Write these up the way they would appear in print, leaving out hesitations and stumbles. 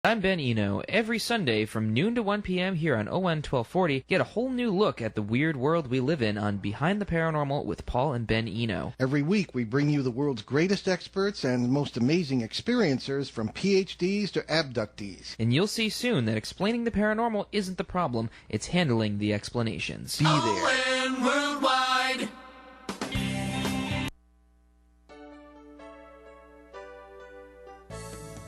I'm Ben Eno. Every Sunday from noon to 1 p.m. here on ON 1240, get a whole new look at the weird world we live in on Behind the Paranormal with Paul and Ben Eno. Every week we bring you the world's greatest experts and most amazing experiencers, from PhDs to abductees. And you'll see soon that explaining the paranormal isn't the problem, it's handling the explanations. Be there. ON Worldwide!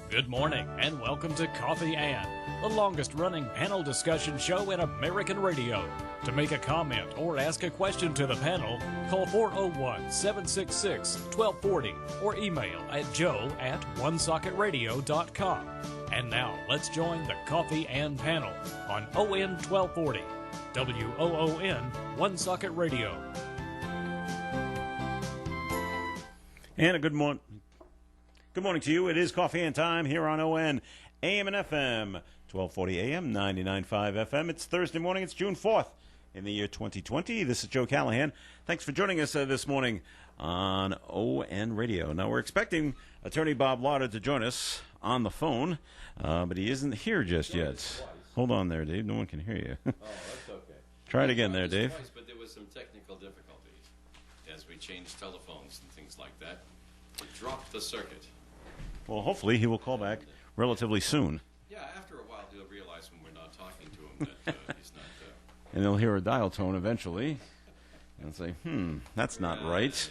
Good morning and welcome to Coffee and, the longest running panel discussion show in American radio. To make a comment or ask a question to the panel, call 401-766-1240 or email at joe@onesocketradio.com. And now let's join the Coffee and panel on ON 1240, WOON One Socket Radio. And a good morning. Good morning to you. It is Coffee and Time here on ON, AM and FM, 1240 AM, 99.5 FM. It's Thursday morning. It's June 4th in the year 2020. This is Joe Callahan. Thanks for joining us this morning on ON Radio. Now, we're expecting Attorney Bob Lauder to join us on the phone, but he isn't here just yet. Hold on there, Dave. No one can hear you. Oh, that's okay. Try it again there, Dave. Twice, but there was some technical difficulties as we changed telephones and things like that. It dropped the circuit. Well, hopefully he will call back relatively soon. Yeah, after a while he'll realize when we're not talking to him that he's not... And he'll hear a dial tone eventually and say, that's not right.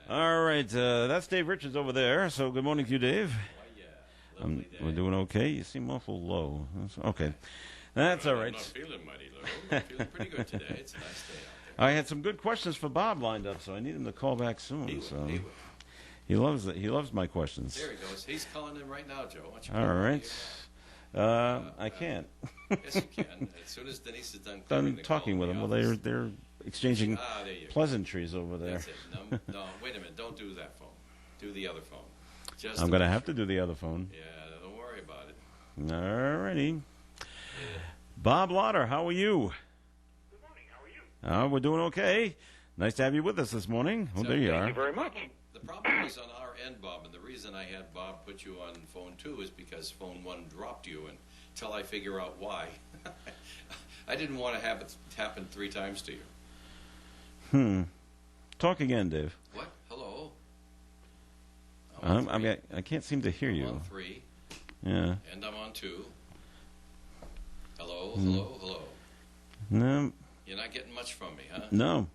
All right, that's Dave Richards over there. So good morning to you, Dave. Why, yeah. Lovely day. We're doing okay? You seem awful low. Okay. That's all right. I'm not feeling mighty low. I'm feeling pretty good today. It's a nice day out I had some good questions for Bob lined up, so I need him to call back soon. there. He loves it. He loves my questions. There he goes. He's calling in right now, Joe. Why don't you All call him right. I can't. Yes, you can. As soon as Denise is done Done talking with him. Well, they're exchanging there you go. pleasantries over there. That's it. No, wait a minute. Don't do that phone. Do the other phone. Just I'm going to have to do the other phone. Yeah, don't worry about it. All righty. Bob Lauder, how are you? Good morning. How are you? We're doing okay. Nice to have you with us this morning. Well, there you are. Thank you very much. The problem is on our end, Bob, and the reason I had Bob put you on phone 2 is because phone 1 dropped you until I figure out why. I didn't want to have it happen 3 times to you. Talk again, Dave. What? Hello? I can't seem to hear I'm you. on 3, Yeah. and I'm on 2. Hello, hello. No. You're not getting much from me, huh? No.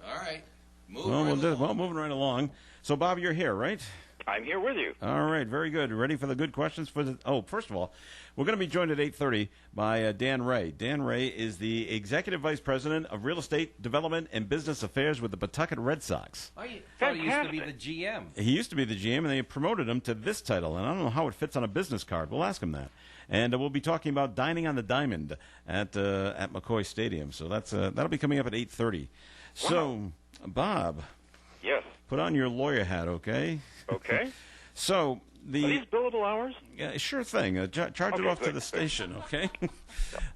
All right. Moving right along. So, Bob, you're here, right? I'm here with you. All right, very good. Ready for the good questions? First of all, we're going to be joined at 8:30 by Dan Ray. Dan Ray is the Executive Vice President of Real Estate Development and Business Affairs with the Pawtucket Red Sox. I thought he used to be the GM. He used to be the GM, and they promoted him to this title, and I don't know how it fits on a business card. We'll ask him that. And we'll be talking about dining on the diamond at McCoy Stadium. So that'll be coming up at 8:30. So, Bob. Yes. Put on your lawyer hat, okay? Okay. So Are these billable hours? Yeah, sure thing. Charge it off to the station, okay?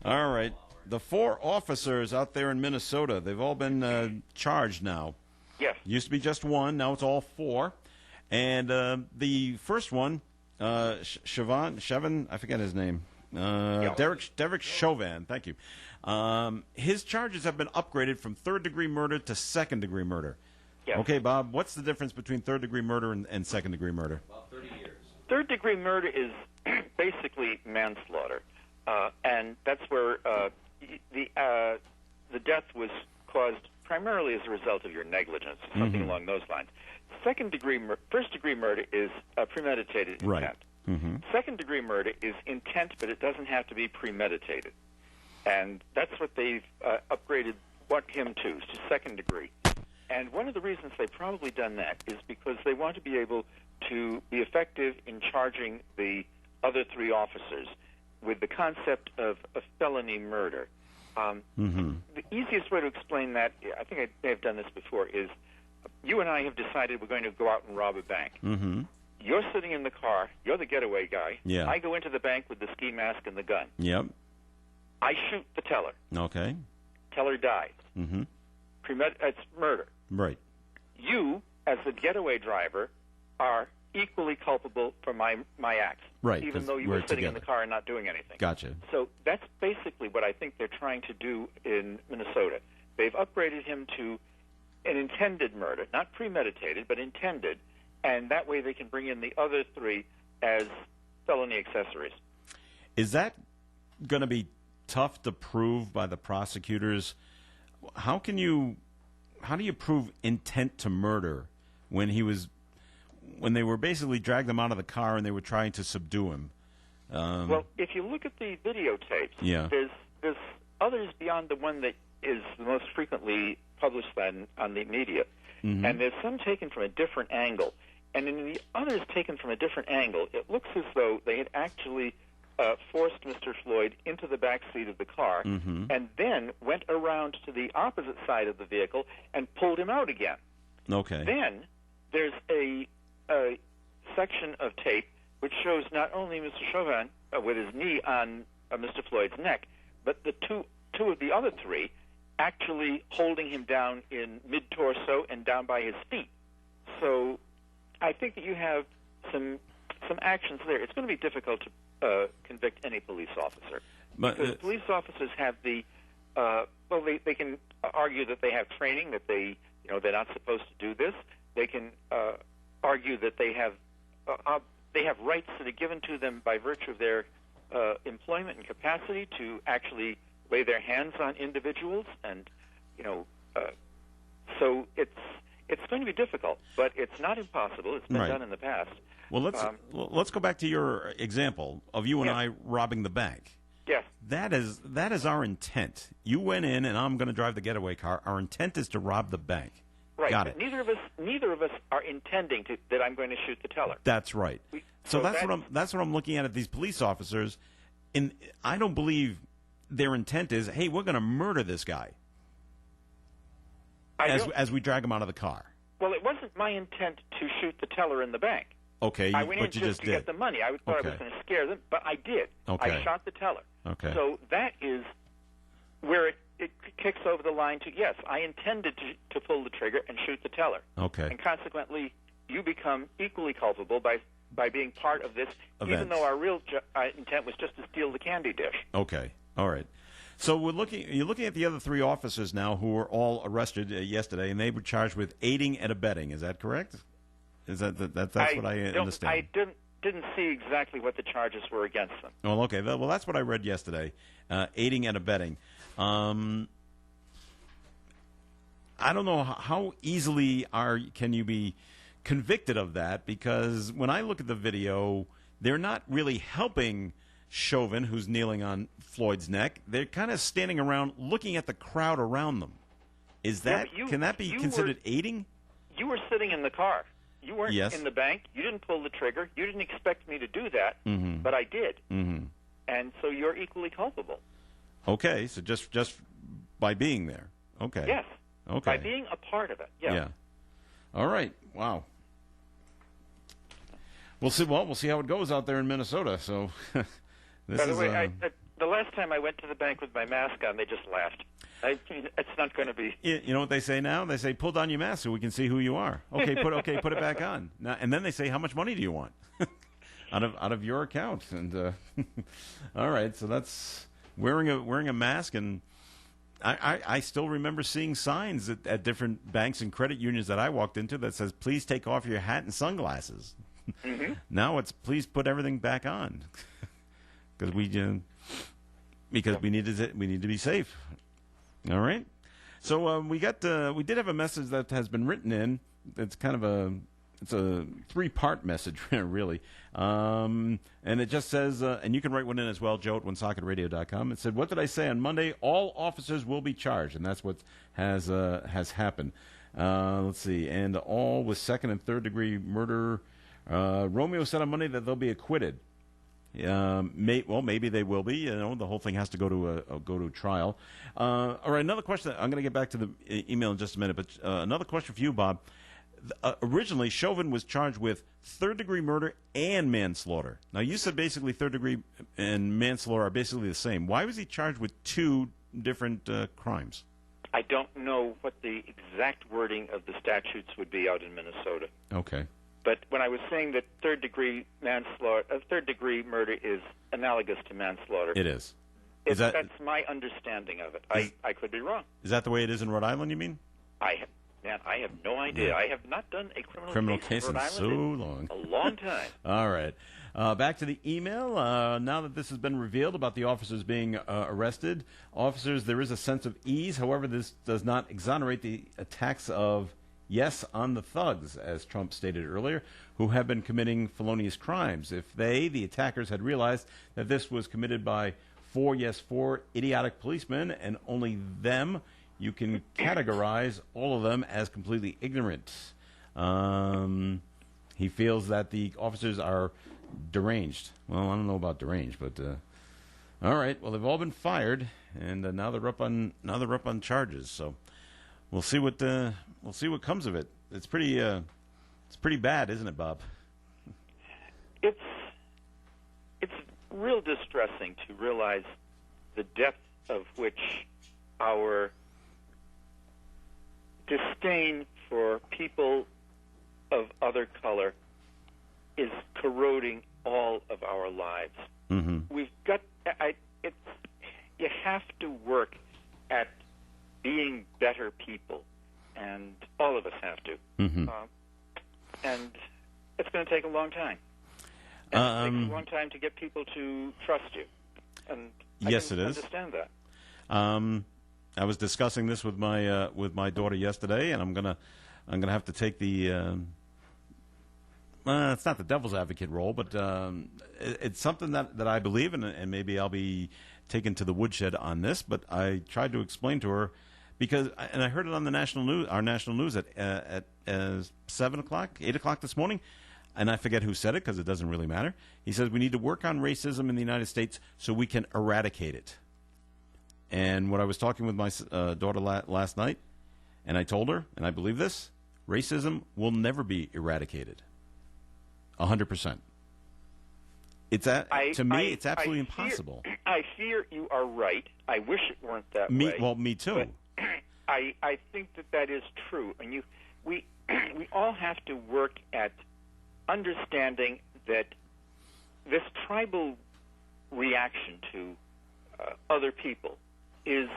All right. The 4 officers out there in Minnesota, they've all been charged now. Yes. Used to be just 1, now it's all 4. And the first one, Chevin, I forget his name. Derek Chauvin, thank you. His charges have been upgraded from third-degree murder to second-degree murder. Yes. Okay, Bob, what's the difference between third-degree murder and second-degree murder? About 30 years. Third-degree murder is basically manslaughter, and that's where the death was caused primarily as a result of your negligence, something along those lines. First-degree murder is premeditated intent. Right. Mm-hmm. Second-degree murder is intent, but it doesn't have to be premeditated, and that's what they've upgraded him to second degree. And one of the reasons they've probably done that is because they want to be able to be effective in charging the other 3 officers with the concept of a felony murder. The easiest way to explain that, I think I may have done this before, is you and I have decided we're going to go out and rob a bank. Mm-hmm. You're sitting in the car. You're the getaway guy. Yeah. I go into the bank with the ski mask and the gun. Yep. I shoot the teller. Okay. Teller dies. Mm-hmm. It's murder. Right. You, as the getaway driver, are equally culpable for my acts, Right, even 'cause though you we're were sitting in together. the car and not doing anything. Gotcha. So that's basically what I think they're trying to do in Minnesota. They've upgraded him to an intended murder, not premeditated, but intended, and that way they can bring in the other three as felony accessories. Is that going to be tough to prove by the prosecutors? How do you prove intent to murder when they were basically dragged him out of the car and they were trying to subdue him? Well, if you look at the videotapes, Yeah. there's others beyond the one that is the most frequently published on the media, and there's some taken from a different angle. And in the others taken from a different angle, it looks as though they had actually forced Mr. Floyd into the back seat of the car and then went around to the opposite side of the vehicle and pulled him out again. Okay. Then there's a section of tape which shows not only Mr. Chauvin with his knee on Mr. Floyd's neck, but the two of the other three actually holding him down in mid-torso and down by his feet. So I think that you have some actions there. It's going to be difficult to convict any police officer. But, because police officers have the they can argue that they have training, that they're not supposed to do this. They can argue that they have rights that are given to them by virtue of their employment and capacity to actually lay their hands on individuals, and so it's going to be difficult, but it's not impossible. It's been Right. done in the past. Well, let's go back to your example of you and Yeah. I robbing the bank. Yes. That is our intent. You went in, and I'm going to drive the getaway car. Our intent is to rob the bank. Right. Got But it. neither of us are intending that I'm going to shoot the teller. That's right. So that's what I'm looking at these police officers. And I don't believe their intent is, hey, we're going to murder this guy as we drag him out of the car. Well, it wasn't my intent to shoot the teller in the bank. Okay, I went in but you just just to did. get the money. I thought I was Okay. going to scare them, but I did. Okay. I shot the teller. Okay. So that is where it kicks over the line to, yes, I intended to pull the trigger and shoot the teller. Okay. And consequently, you become equally culpable by being part of this, even Event. though our real intent was just to steal the candy dish. Okay. All right. So you're looking at the other three officers now who were all arrested yesterday, and they were charged with aiding and abetting. Is that correct? Is that's what I understand? I didn't see exactly what the charges were against them. Well, okay. Well, that's what I read yesterday, aiding and abetting. I don't know how easily can you be convicted of that, because when I look at the video, they're not really helping Chauvin, who's kneeling on Floyd's neck. They're kind of standing around looking at the crowd around them. Can that be considered aiding? You were sitting in the car. You weren't Yes. in the bank. You didn't pull the trigger. You didn't expect me to do that, but I did. Mm-hmm. And so you're equally culpable. Okay, so just by being there. Okay. Yes. Okay. By being a part of it. Yeah. Yeah. All right. Wow. We'll see. Well, we'll see how it goes out there in Minnesota. So, this By the is. way, the last time I went to the bank with my mask on, they just laughed. It's not going to be. You know what they say now? They say, "Pull down your mask so we can see who you are." Okay, put it back on. Now, and then they say, "How much money do you want?" out of your account. And all right, so that's wearing a mask. And I still remember seeing signs at different banks and credit unions that I walked into that says, "Please take off your hat and sunglasses." Mm-hmm. Now it's, "Please put everything back on," because we need to be safe. All right. So we did have a message that has been written in. It's kind of a 3-part message, really. And it just says, and you can write one in as well, Joe at OneSocketRadio.com. It said, "What did I say on Monday? All officers will be charged," and that's what has happened. Let's see, and all with second and third degree murder. Romeo said on Monday that they'll be acquitted. Maybe they will be. The whole thing has to go to a trial. All right, another question. I'm going to get back to the email in just a minute, but another question for you, Bob. Originally, Chauvin was charged with third-degree murder and manslaughter. Now, you said basically third-degree and manslaughter are basically the same. Why was he charged with 2 different crimes? I don't know what the exact wording of the statutes would be out in Minnesota. Okay. But when I was saying that third-degree murder is analogous to manslaughter, It is. that's my understanding of it. I could be wrong. Is that the way it is in Rhode Island, you mean? I have no idea. Yeah. I have not done a criminal case in in Rhode so Island long. a long time. All right. Back to the email. Now that this has been revealed about the officers being arrested, officers, there is a sense of ease. However, this does not exonerate the attacks of yes on the thugs, as Trump stated earlier, who have been committing felonious crimes. If they, the attackers, had realized that this was committed by four idiotic policemen and only them, you can categorize all of them as completely ignorant. He feels that the officers are deranged. Well, I don't know about deranged, but all right. Well, they've all been fired, and now they're up on charges. So we'll see what comes of it. It's pretty bad, isn't it, Bob? It's real distressing to realize the depth of which our disdain for people of other color is corroding all of our lives. Mm-hmm. We've got you have to work at being better people, and all of us have to. Mm-hmm. And it's going to take a long time. And it takes a long time to get people to trust you. And yes, I it can is. understand that. I was discussing this with my daughter yesterday, and I'm gonna have to take the it's not the devil's advocate role, but it's something that I believe in, and maybe I'll be taken to the woodshed on this. But I tried to explain to her and I heard it on the our national news at 7 o'clock, 8 o'clock this morning. And I forget who said it because it doesn't really matter. He says we need to work on racism in the United States so we can eradicate it. And when I was talking with my daughter last night, and I told her, and I believe this, racism will never be eradicated. 100%. It's absolutely impossible. I fear you are right. I wish it weren't that way. Well, me too. But I think that is true, and we all have to work at understanding that this tribal reaction to other people is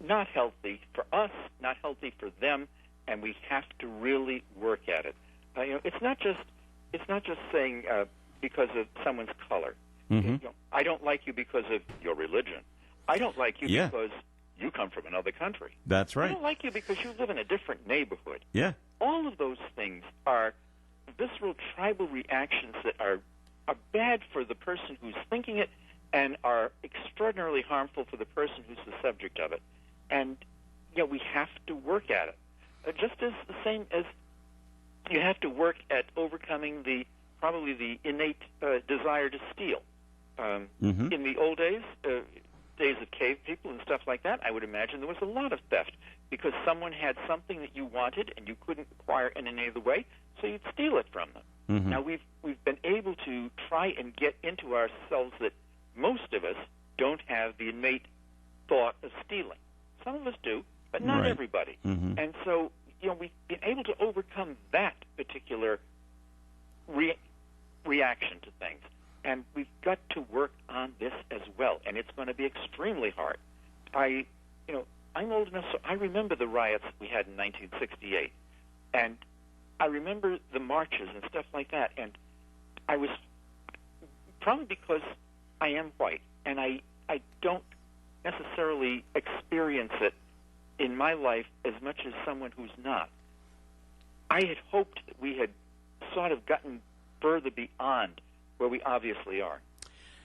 not healthy for us, not healthy for them, and we have to really work at it. It's not just saying because of someone's color. Mm-hmm. I don't like you because of your religion. I don't like you because you come from another country. That's right. I don't like you because you live in a different neighborhood. Yeah. All of those things are visceral tribal reactions that are bad for the person who's thinking it and are extraordinarily harmful for the person who's the subject of it. And we have to work at it. Just as the same as you have to work at overcoming probably the innate desire to steal. Mm-hmm. In the old days, days of cave people and stuff like that, I would imagine there was a lot of theft because someone had something that you wanted and you couldn't acquire in any other way, so you'd steal it from them. Mm-hmm. Now we've been able to try and get into ourselves that most of us don't have the innate thought of stealing. Some of us do, but not right. everybody. Mm-hmm. And so we've been able to overcome that particular reaction to things. And we've got to work on this as well, and it's going to be extremely hard. I'm old enough, so I remember the riots we had in 1968, and I remember the marches and stuff like that. And I was probably because I am white, and I don't necessarily experience it in my life as much as someone who's not. I had hoped that we had sort of gotten further beyond where we obviously are.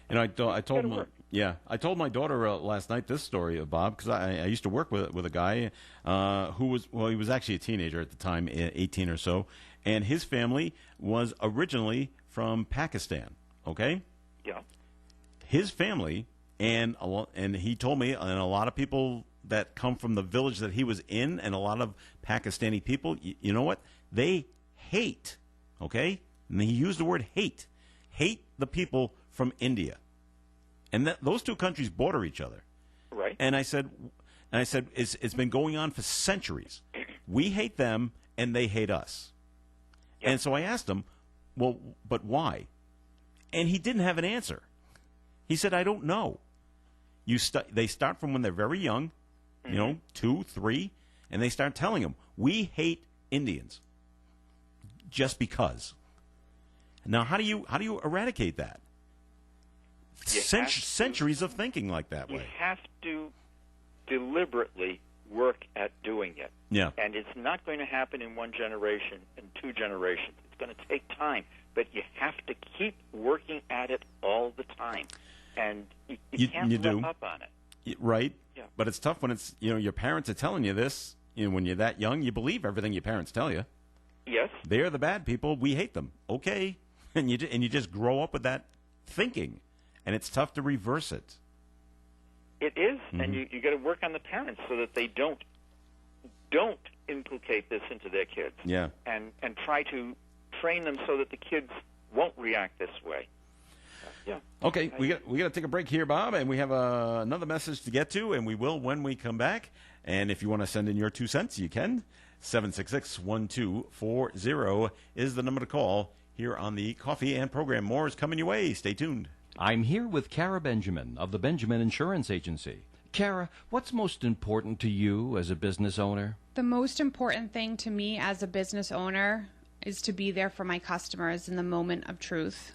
And I told my daughter last night this story, Bob, because I used to work with a guy who he was actually a teenager at the time, 18 or so, and his family was originally from Pakistan. Okay. Yeah. His family and he told me, and a lot of people that come from the village that he was in, and a lot of Pakistani people, you know what? They hate. Okay, and he used the word hate the people from India, and those two countries border each other. Right. And I said, it's been going on for centuries. We hate them, and they hate us. Yeah. And so I asked him, well, but why? And he didn't have an answer. He said, I don't know. They start from when they're very young, 2, 3, and they start telling them, we hate Indians just because. Now, how do you eradicate that? Centuries of thinking like that way. You have to deliberately work at doing it. Yeah. And it's not going to happen in one generation, in 2 generations. It's going to take time, but you have to keep working at it all the time. And you can't let up on it. Right. Yeah. But it's tough when it's, your parents are telling you this. When you're that young, you believe everything your parents tell you. Yes. They're the bad people. We hate them. Okay. And you just grow up with that thinking. And it's tough to reverse it. It is, and you got to work on the parents so that they don't inculcate this into their kids. Yeah. And try to train them so that the kids won't react this way. Yeah. Okay, we got to take a break here, Bob, and we have another message to get to, and we will when we come back. And if you want to send in your 2 cents, you can. 766-1240 is the number to call here on the Coffee and Program. More is coming your way. Stay tuned. I'm here with Kara Benjamin of the Benjamin Insurance Agency. Kara, what's most important to you as a business owner? The most important thing to me as a business owner is to be there for my customers in the moment of truth.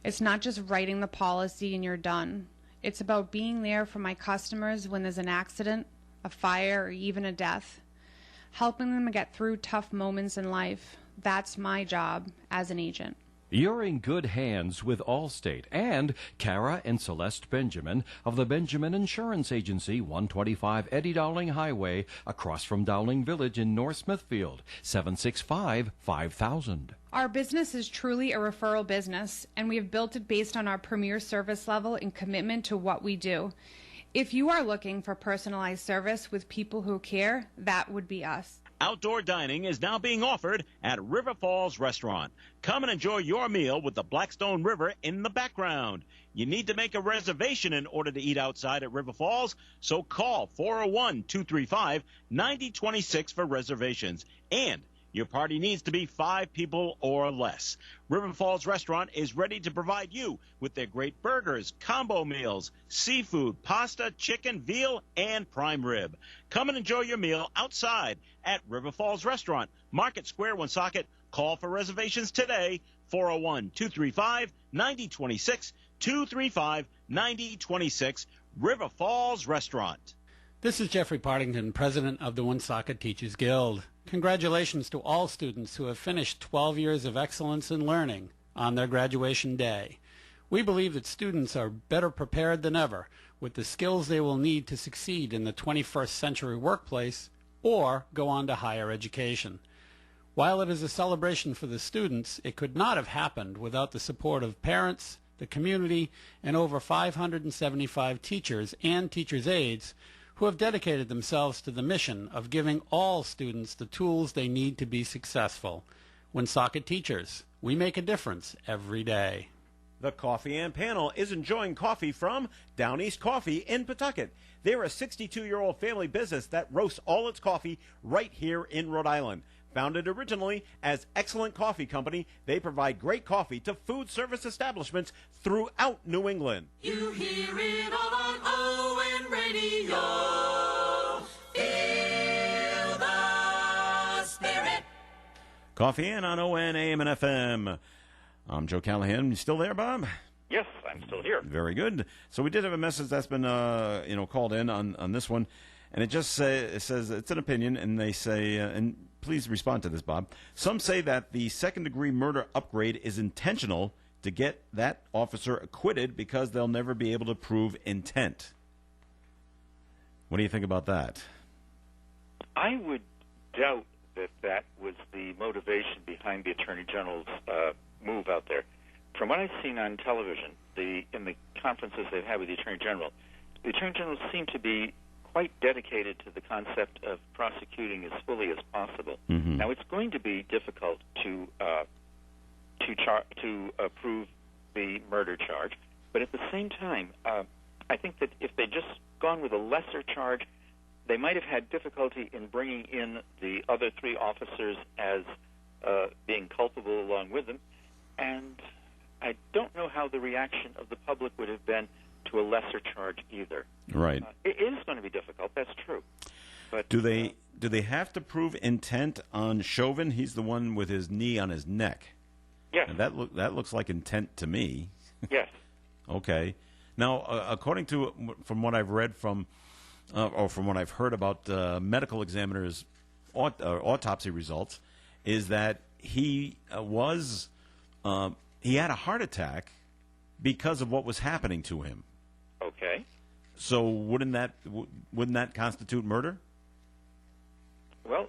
It's not just writing the policy and you're done. It's about being there for my customers when there's an accident, a fire, or even a death. Helping them get through tough moments in life. That's my job as an agent. You're in good hands with Allstate and Kara and Celeste Benjamin of the Benjamin Insurance Agency, 125 Eddie Dowling Highway, across from Dowling Village in North Smithfield, 765-5000. Our business is truly a referral business, and we have built it based on our premier service level and commitment to what we do. If you are looking for personalized service with people who care, that would be us. Outdoor dining is now being offered at River Falls Restaurant. Come and enjoy your meal with the Blackstone River in the background. You need to make a reservation in order to eat outside at River Falls, so call 401-235-9026 for reservations. And your party needs to be 5 people or less. River Falls Restaurant is ready to provide you with their great burgers, combo meals, seafood, pasta, chicken, veal, and prime rib. Come and enjoy your meal outside at River Falls Restaurant, Market Square, Woonsocket. Call for reservations today, 401-235-9026, 235-9026, River Falls Restaurant. This is Jeffrey Partington, President of the Woonsocket Teachers Guild. Congratulations to all students who have finished 12 years of excellence in learning on their graduation day. We believe that students are better prepared than ever with the skills they will need to succeed in the 21st century workplace or go on to higher education. While it is a celebration for the students, it could not have happened without the support of parents, the community, and over 575 teachers and teachers' aides who have dedicated themselves to the mission of giving all students the tools they need to be successful. Woonsocket Teachers, we make a difference every day. The Coffee and Panel is enjoying coffee from Down East Coffee in Pawtucket. They're a 62-year-old family business that roasts all its coffee right here in Rhode Island. Founded originally as Excellent Coffee Company, they provide great coffee to food service establishments throughout New England. You hear it all on ON Radio. Feel the spirit. Coffee in on ON, AM, and FM. I'm Joe Callahan. You still there, Bob? Yes, I'm still here. Very good. So we did have a message that's been called in on this one, and it just says it's an opinion, and they say, and please respond to this, Bob. Some say that the second-degree murder upgrade is intentional to get that officer acquitted because they'll never be able to prove intent. What do you think about that? I would doubt that was the motivation behind the Attorney General's move out there. From what I've seen on television, in the conferences they've had with the Attorney General seem to be quite dedicated to the concept of prosecuting as fully as possible. Mm-hmm. Now, it's going to be difficult to prove the murder charge, but at the same time, I think that if they'd just gone with a lesser charge, they might have had difficulty in bringing in the other 3 officers as being culpable along with them. And I don't know how the reaction of the public would have been to a lesser charge either. Right. It is going to be difficult. That's true. But do they have to prove intent on Chauvin? He's the one with his knee on his neck. Yes. And that looks like intent to me. Yes. Okay. Now, according to from what I've read or from what I've heard about medical examiners' autopsy results, is that he he had a heart attack because of what was happening to him. Okay. So wouldn't that constitute murder? Well,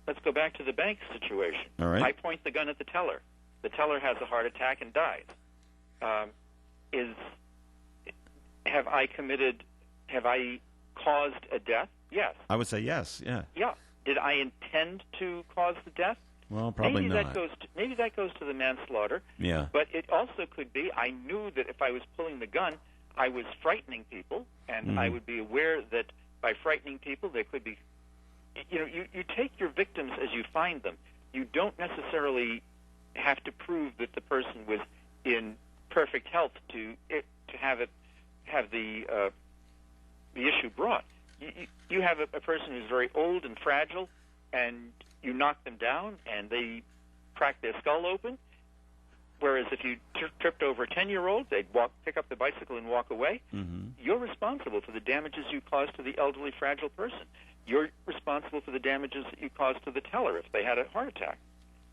let's go back to the bank situation. All right. I point the gun at the teller. The teller has a heart attack and dies. Have I caused a death? Yes. I would say yes. Yeah. Yeah. Did I intend to cause the death? Well, probably maybe not. Maybe that goes to the manslaughter. Yeah. But it also could be I knew that if I was pulling the gun, I was frightening people, and I would be aware that by frightening people, there could be, you take your victims as you find them. You don't necessarily have to prove that the person was in perfect health to have the issue brought. You have a person who's very old and fragile, and you knock them down, and they crack their skull open. Whereas if you tripped over a 10-year-old, they'd pick up the bicycle and walk away. Mm-hmm. You're responsible for the damages you caused to the elderly, fragile person. You're responsible for the damages that you caused to the teller if they had a heart attack.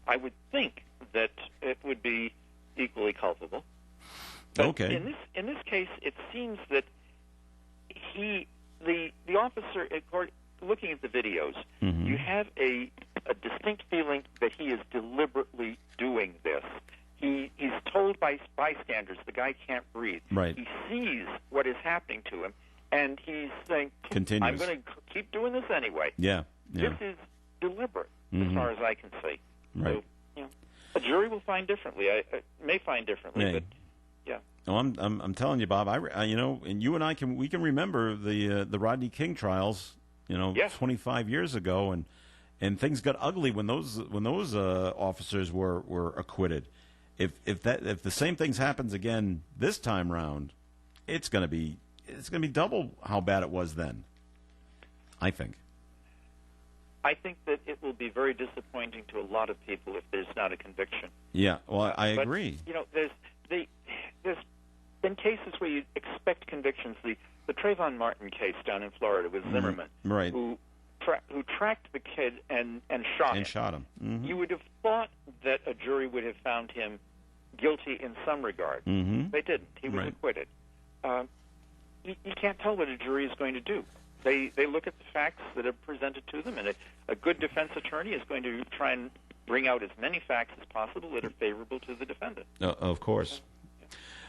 I would think that it would be equally culpable. But okay. In this case, it seems that the officer, looking at the videos, Mm-hmm. you have a distinct feeling that he is deliberately doing this. He's told by bystanders the guy can't breathe. Right. He sees what is happening to him, and he's saying, Continues. I'm going to keep doing this anyway. Yeah. This is deliberate, Mhm. as far as I can see. Right. So, a jury will find differently. I may find differently, May. but yeah. Oh, I'm telling you, Bob. And you and I can remember the Rodney King trials. Yes. 25 years ago, and things got ugly when those officers were acquitted. If the same things happens again this time round, it's going to be double how bad it was then. I think that it will be very disappointing to a lot of people if there's not a conviction. Yeah, well, I But, agree. There's been cases where you expect convictions. The Trayvon Martin case down in Florida with Zimmerman, right. who tracked the kid and shot him. Mm-hmm. You would have thought that a jury would have found him guilty in some regard. Mm-hmm. They didn't. He was Right. acquitted. You can't tell what a jury is going to do. They look at the facts that are presented to them, and a good defense attorney is going to try and bring out as many facts as possible that are favorable to the defendant. Of course.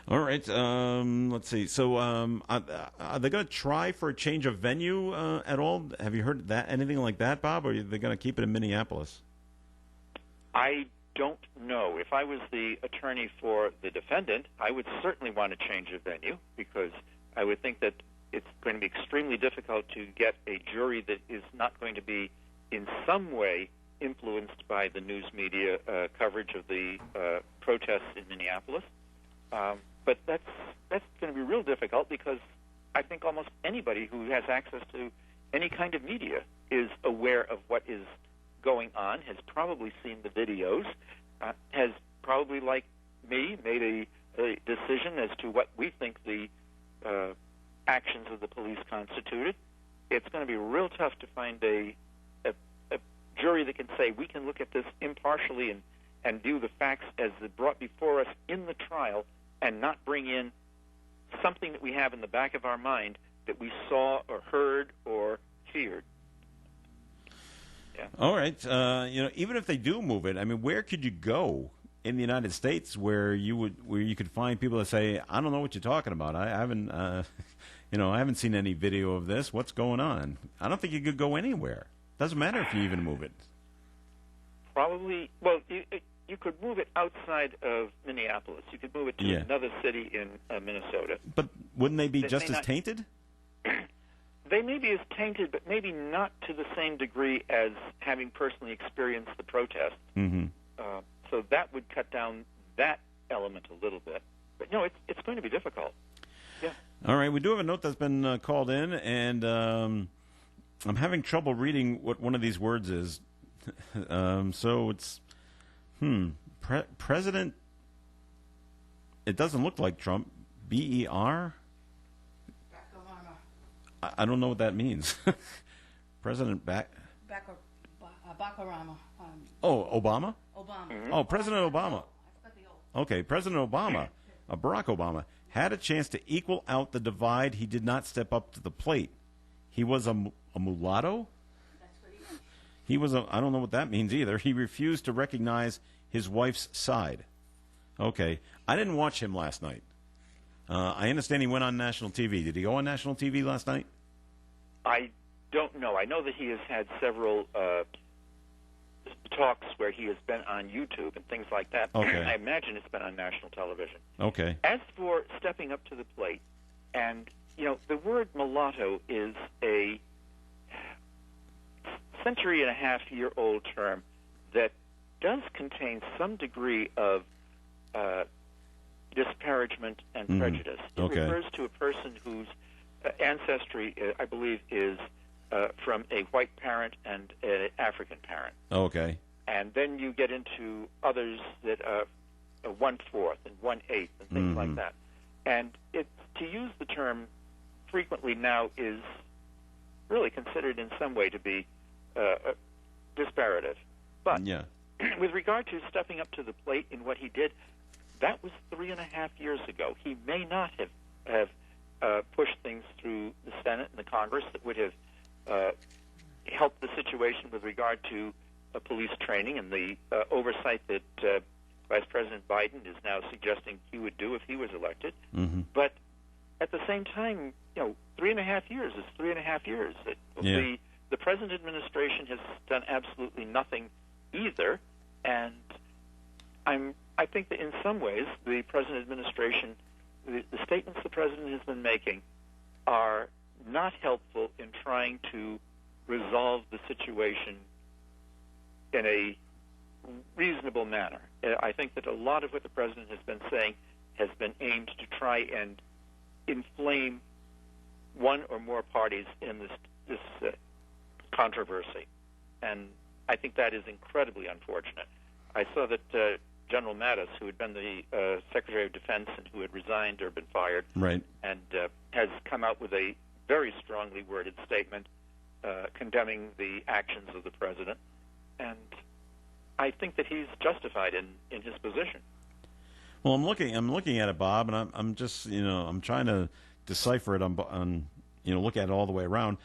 All right. Let's see. So, are they going to try for a change of venue at all? Have you heard anything like that, Bob? Or are they going to keep it in Minneapolis? I don't know. If I was the attorney for the defendant, I would certainly want to change a venue, because I would think that it's going to be extremely difficult to get a jury that is not going to be in some way influenced by the news media coverage of the protests in Minneapolis. But that's going to be real difficult, because I think almost anybody who has access to any kind of media is aware of what is going on, has probably seen the videos, has probably, like me, made a decision as to what we think the actions of the police constituted. It's going to be real tough to find a jury that can say, we can look at this impartially and view the facts as they're brought before us in the trial, and not bring in something that we have in the back of our mind that we saw or heard or feared. Yeah. All right. Even if they do move it, I mean, where could you go in the United States where you could find people that say, I don't know what you're talking about. I haven't, I haven't seen any video of this. What's going on? I don't think you could go anywhere. Doesn't matter if you even move it. Probably. Well, you could move it outside of Minneapolis. You could move it to another city in Minnesota. But wouldn't they be They just may as not- tainted? they may be as tainted, but maybe not to the same degree as having personally experienced the protest. Mm-hmm. So that would cut down that element a little bit. But no, it's going to be difficult. Yeah. All right, we do have a note that's been called in, and I'm having trouble reading what one of these words is. So it's President. It doesn't look like Trump. BER. I don't know what that means. President Obama. Obama? Obama. Mm-hmm. Oh, President Obama. Okay, President Obama, Barack Obama, had a chance to equal out the divide. He did not step up to the plate. He was a mulatto? He was I don't know what that means either. He refused to recognize his wife's side. Okay. I didn't watch him last night. I understand he went on national TV. Did he go on national TV last night? I don't know. I know that he has had several talks where he has been on YouTube and things like that. Okay. I imagine it's been on national television. Okay. As for stepping up to the plate, and, the word mulatto is a century-and-a-half-year-old term that does contain some degree of disparagement and prejudice. It refers to a person whose ancestry, I believe, is from a white parent and an African parent. Okay. And then you get into others that are 1/4 and 1/8 and things like that. And to use the term frequently now is really considered in some way to be disparative. But with regard to stepping up to the plate in what he did, that was 3.5 years ago. He may not have pushed things through the Senate and the Congress that would have helped the situation with regard to police training and the oversight that Vice President Biden is now suggesting he would do if he was elected. But at the same time, 3.5 years is 3.5 years. The present administration has done absolutely nothing either, and I think that in some ways the present administration, the statements the president has been making are not helpful in trying to resolve the situation in a reasonable manner. I think that a lot of what the president has been saying has been aimed to try and inflame one or more parties in this controversy. And I think that is incredibly unfortunate. I saw that General Mattis, who had been the Secretary of Defense and who had resigned or been fired, right, and has come out with a very strongly worded statement condemning the actions of the president. And I think that he's justified in his position. Well, I'm looking at it, Bob, and I'm just I'm trying to decipher it on look at it all the way around.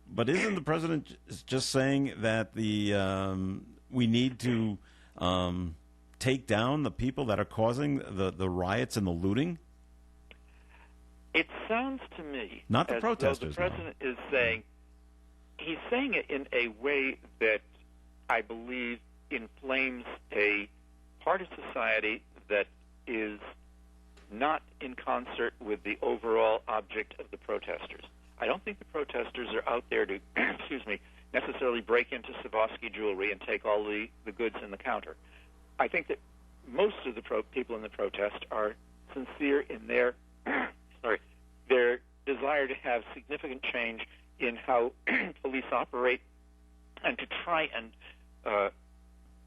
But isn't the president just saying that we need to take down the people that are causing the riots and the looting? It sounds to me not the as protesters. Though the president is saying he's saying it in a way that I believe inflames a part of society that is not in concert with the overall object of the protesters. I don't think the protesters are out there to, necessarily break into Swarovski jewelry and take all the goods in the counter. I think that most of the people in the protest are sincere in their their desire to have significant change in how police operate and to try and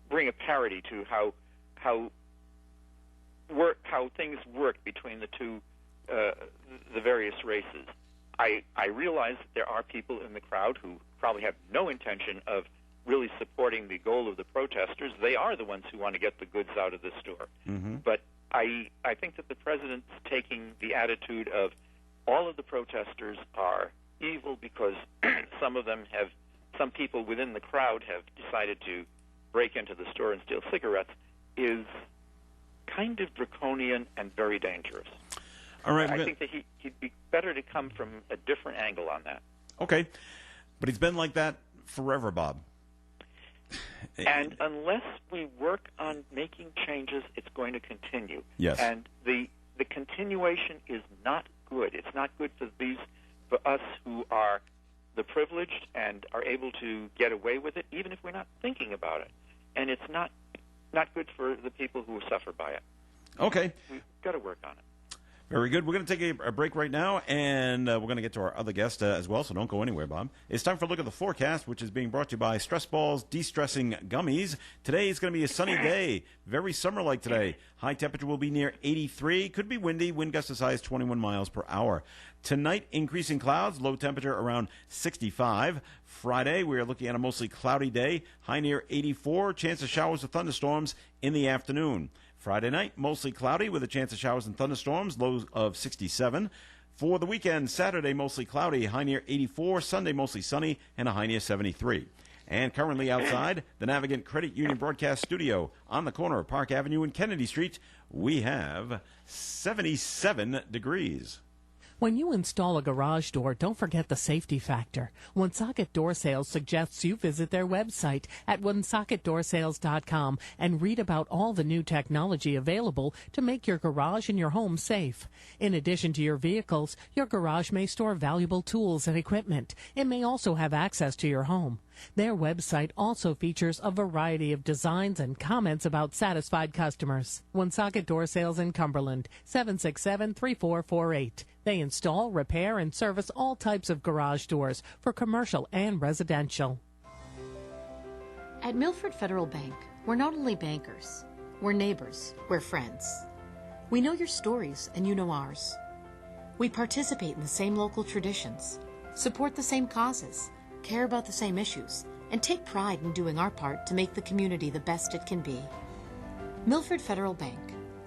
bring a parity to how things work between the two the various races. I realize that there are people in the crowd who probably have no intention of really supporting the goal of the protesters. They are the ones who want to get the goods out of the store. But I think that the president's taking the attitude of all of the protesters are evil because some people within the crowd have decided to break into the store and steal cigarettes is kind of draconian and very dangerous. All right, I think that he'd be better to come from a different angle on that. Okay. But he's been like that forever, Bob. And unless we work on making changes, it's going to continue. Yes. And the continuation is not good. It's not good for us who are the privileged and are able to get away with it, even if we're not thinking about it. And it's not good for the people who suffer by it. Okay. We've got to work on it. Very good. We're going to take a break right now, and we're going to get to our other guest as well, so don't go anywhere, Bob. It's time for a look at the forecast, which is being brought to you by Stress Balls De-Stressing Gummies. Today is going to be a sunny day, very summer-like today. High temperature will be near 83. Could be windy, wind gusts as high as 21 miles per hour. Tonight, increasing clouds, low temperature around 65. Friday, we are looking at a mostly cloudy day, high near 84. Chance of showers or thunderstorms in the afternoon. Friday night, mostly cloudy with a chance of showers and thunderstorms, low of 67. For the weekend, Saturday, mostly cloudy, high near 84. Sunday, mostly sunny, and a high near 73. And currently outside the Navigant Credit Union Broadcast Studio on the corner of Park Avenue and Kennedy Street, we have 77 degrees. When you install a garage door, don't forget the safety factor. Woonsocket Door Sales suggests you visit their website at woonsocketdoorsales.com and read about all the new technology available to make your garage and your home safe. In addition to your vehicles, your garage may store valuable tools and equipment. It may also have access to your home. Their website also features a variety of designs and comments about satisfied customers. Woonsocket Door Sales in Cumberland, 767-3448. They install, repair, and service all types of garage doors for commercial and residential. At Milford Federal Bank, we're not only bankers, we're neighbors, we're friends. We know your stories and you know ours. We participate in the same local traditions, support the same causes, care about the same issues, and take pride in doing our part to make the community the best it can be. Milford Federal Bank,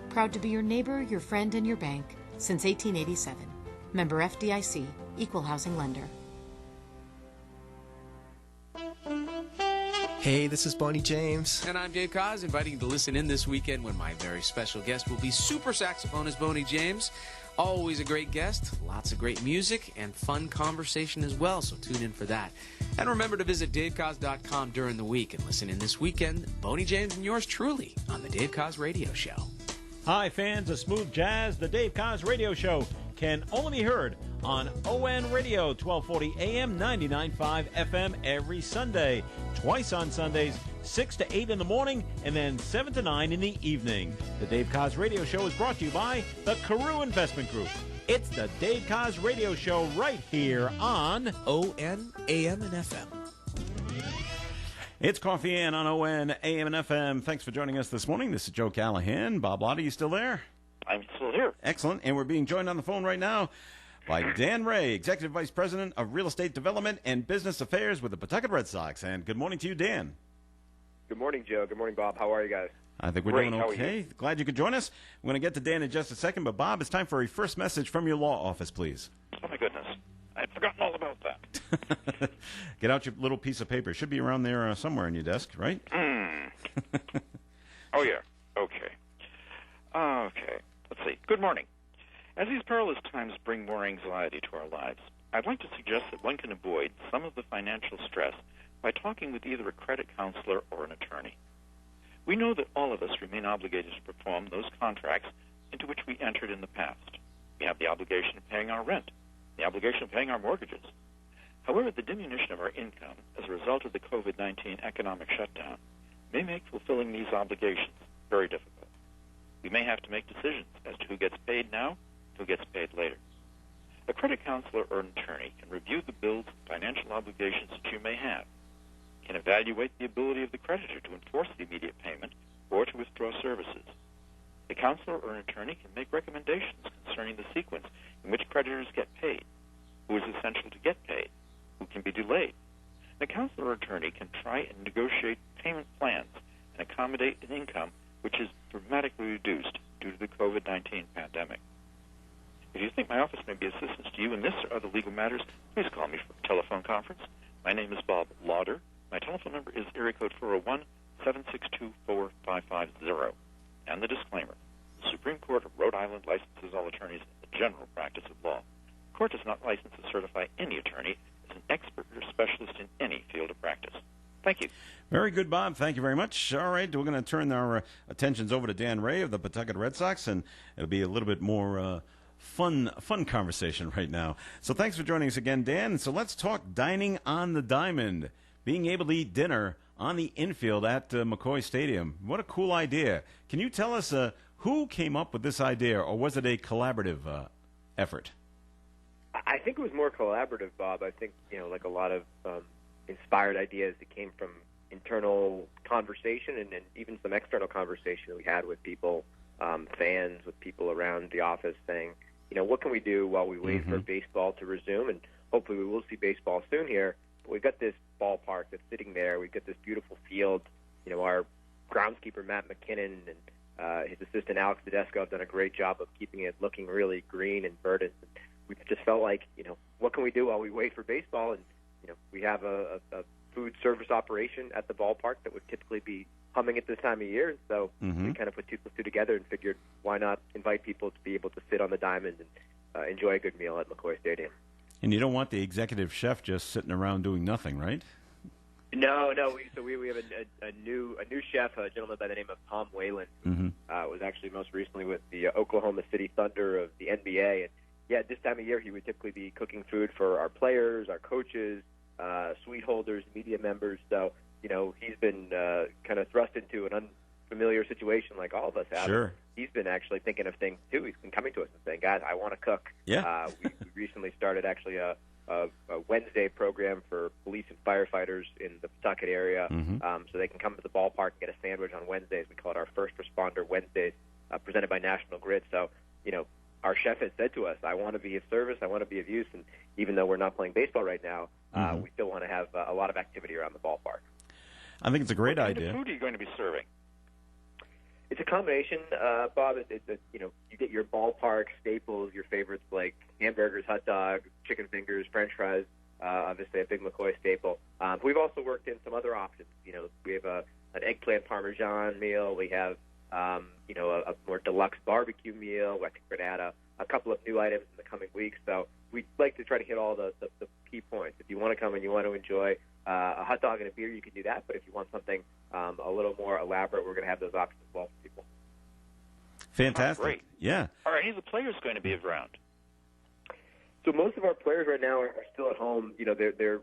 proud to be your neighbor, your friend, and your bank since 1887. Member FDIC, Equal Housing Lender. Hey, this is Bonnie James. And I'm Dave Koz, inviting you to listen in this weekend when my very special guest will be super saxophonist Bonnie James. Always a great guest, lots of great music, and fun conversation as well, so tune in for that. And remember to visit davekoz.com during the week and listen in this weekend, Bonnie James and yours truly on the Dave Koz Radio Show. Hi, fans of smooth jazz. The Dave Koz Radio Show can only be heard on ON Radio, 1240 AM, 99.5 FM every Sunday. Twice on Sundays, 6 to 8 in the morning, and then 7 to 9 in the evening. The Dave Koz Radio Show is brought to you by the Carew Investment Group. It's the Dave Koz Radio Show right here on ON, AM, and FM. It's Coffee Ann on ON, AM, and FM. Thanks for joining us this morning. This is Joe Callahan. Bob Lott, are you still there? I'm still here. Excellent. And we're being joined on the phone right now by Dan Ray, Executive Vice President of Real Estate Development and Business Affairs with the Pawtucket Red Sox. And good morning to you, Dan. Good morning, Joe. Good morning, Bob. How are you guys? I think we're doing okay. Glad you could join us. We're going to get to Dan in just a second. But, Bob, it's time for a first message from your law office, please. Oh, my goodness. I'd forgotten all about that. Get out your little piece of paper. It should be around there somewhere on your desk, right? Oh, yeah. Okay. Okay. Let's see. Good morning. As these perilous times bring more anxiety to our lives, I'd like to suggest that one can avoid some of the financial stress by talking with either a credit counselor or an attorney. We know that all of us remain obligated to perform those contracts into which we entered in the past. We have the obligation of paying our rent, the obligation of paying our mortgages. However, the diminution of our income as a result of the COVID-19 economic shutdown may make fulfilling these obligations very difficult. We may have to make decisions as to who gets paid now and who gets paid later. A credit counselor or an attorney can review the bills and financial obligations that you may have, can evaluate the ability of the creditor to enforce the immediate payment or to withdraw services. The counselor or an attorney can make recommendations concerning the sequence in which creditors get paid, who is essential to get paid, who can be delayed. The counselor or attorney can try and negotiate payment plans and accommodate an income which is dramatically reduced due to the COVID-19 pandemic. If you think my office may be assistance to you in this or other legal matters, please call me for a telephone conference. My name is Bob Lauder. My telephone number is area code 401-762-4550. And the disclaimer. The Supreme Court of Rhode Island licenses all attorneys in the general practice of law. The court does not license or certify any attorney as an expert or specialist in any field of practice. Thank you. Very good, Bob. Thank you very much. All right, we're going to turn our attentions over to Dan Ray of the Pawtucket Red Sox, and it'll be a little bit more fun conversation right now. So thanks for joining us again, Dan. So let's talk dining on the diamond, being able to eat dinner on the infield at McCoy Stadium. What a cool idea. Can you tell us who came up with this idea, or was it a collaborative effort? I think it was more collaborative, Bob. I think, like a lot of inspired ideas that came from internal conversation and even some external conversation that we had with people, fans, with people around the office saying, what can we do while we wait for baseball to resume? And hopefully we will see baseball soon here. But we've got this ballpark that's sitting there. We've got this beautiful field. Our groundskeeper, Matt McKinnon, and his assistant, Alex Tedesco, have done a great job of keeping it looking really green and verdant. We just felt like, what can we do while we wait for baseball? And, we have a food service operation at the ballpark that would typically be humming at this time of year. And so we kind of put 2 plus 2 together and figured, why not invite people to be able to sit on the diamond and enjoy a good meal at McCoy Stadium. And you don't want the executive chef just sitting around doing nothing, right? No. We have a new chef, a gentleman by the name of Tom Whalen, who was actually most recently with the Oklahoma City Thunder of the NBA. And yeah, this time of year he would typically be cooking food for our players, our coaches, suite holders, media members. So he's been kind of thrust into an unfamiliar situation like all of us have. Sure. He's been actually thinking of things too. He's been coming to us and saying, "Guys, I want to cook." Yeah. We recently started actually a Wednesday program for police and firefighters in the Pawtucket area, so they can come to the ballpark and get a sandwich on Wednesdays. We call it our First Responder Wednesdays, presented by National Grid. So, our chef has said to us, "I want to be of service. I want to be of use." And even though we're not playing baseball right now, we still want to have a lot of activity around the ballpark. I think it's a great idea. What kind of food are you going to be serving? It's a combination, Bob. You get your ballpark staples, your favorites like hamburgers, hot dogs, chicken fingers, French fries. Obviously, a big McCoy staple. We've also worked in some other options. We have an eggplant parmesan meal. We have a more deluxe barbecue meal. I think we're going to add a couple of new items in the coming weeks. So we'd like to try to hit all the key points. If you want to come and you want to enjoy a hot dog and a beer, you can do that. But if you want something a little more elaborate, we're going to have those options as well for people. Fantastic. Oh, great. Yeah. Are any of the players going to be around? So most of our players right now are still at home. They're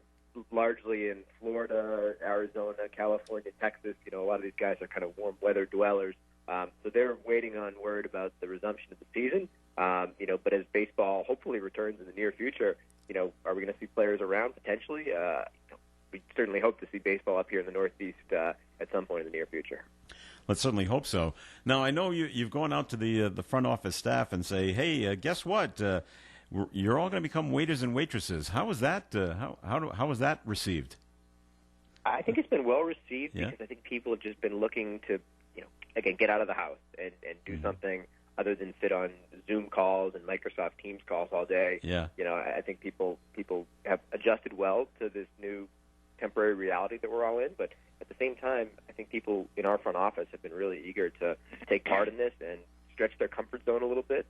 largely in Florida, Arizona, California, Texas. A lot of these guys are kind of warm weather dwellers. So they're waiting on word about the resumption of the season. But as baseball hopefully returns in the near future, are we going to see players around potentially? We certainly hope to see baseball up here in the Northeast at some point in the near future. Let's certainly hope so. Now, I know you've gone out to the front office staff and say, hey, guess what? You're all going to become waiters and waitresses. How was that? How was that received? I think it's been well received Yeah. because I think people have just been looking to, again, get out of the house and do something other than sit on Zoom calls and Microsoft Teams calls all day. Yeah. I think people have adjusted well to this new temporary reality that we're all in, but at the same time, I think people in our front office have been really eager to take part in this and stretch their comfort zone a little bit.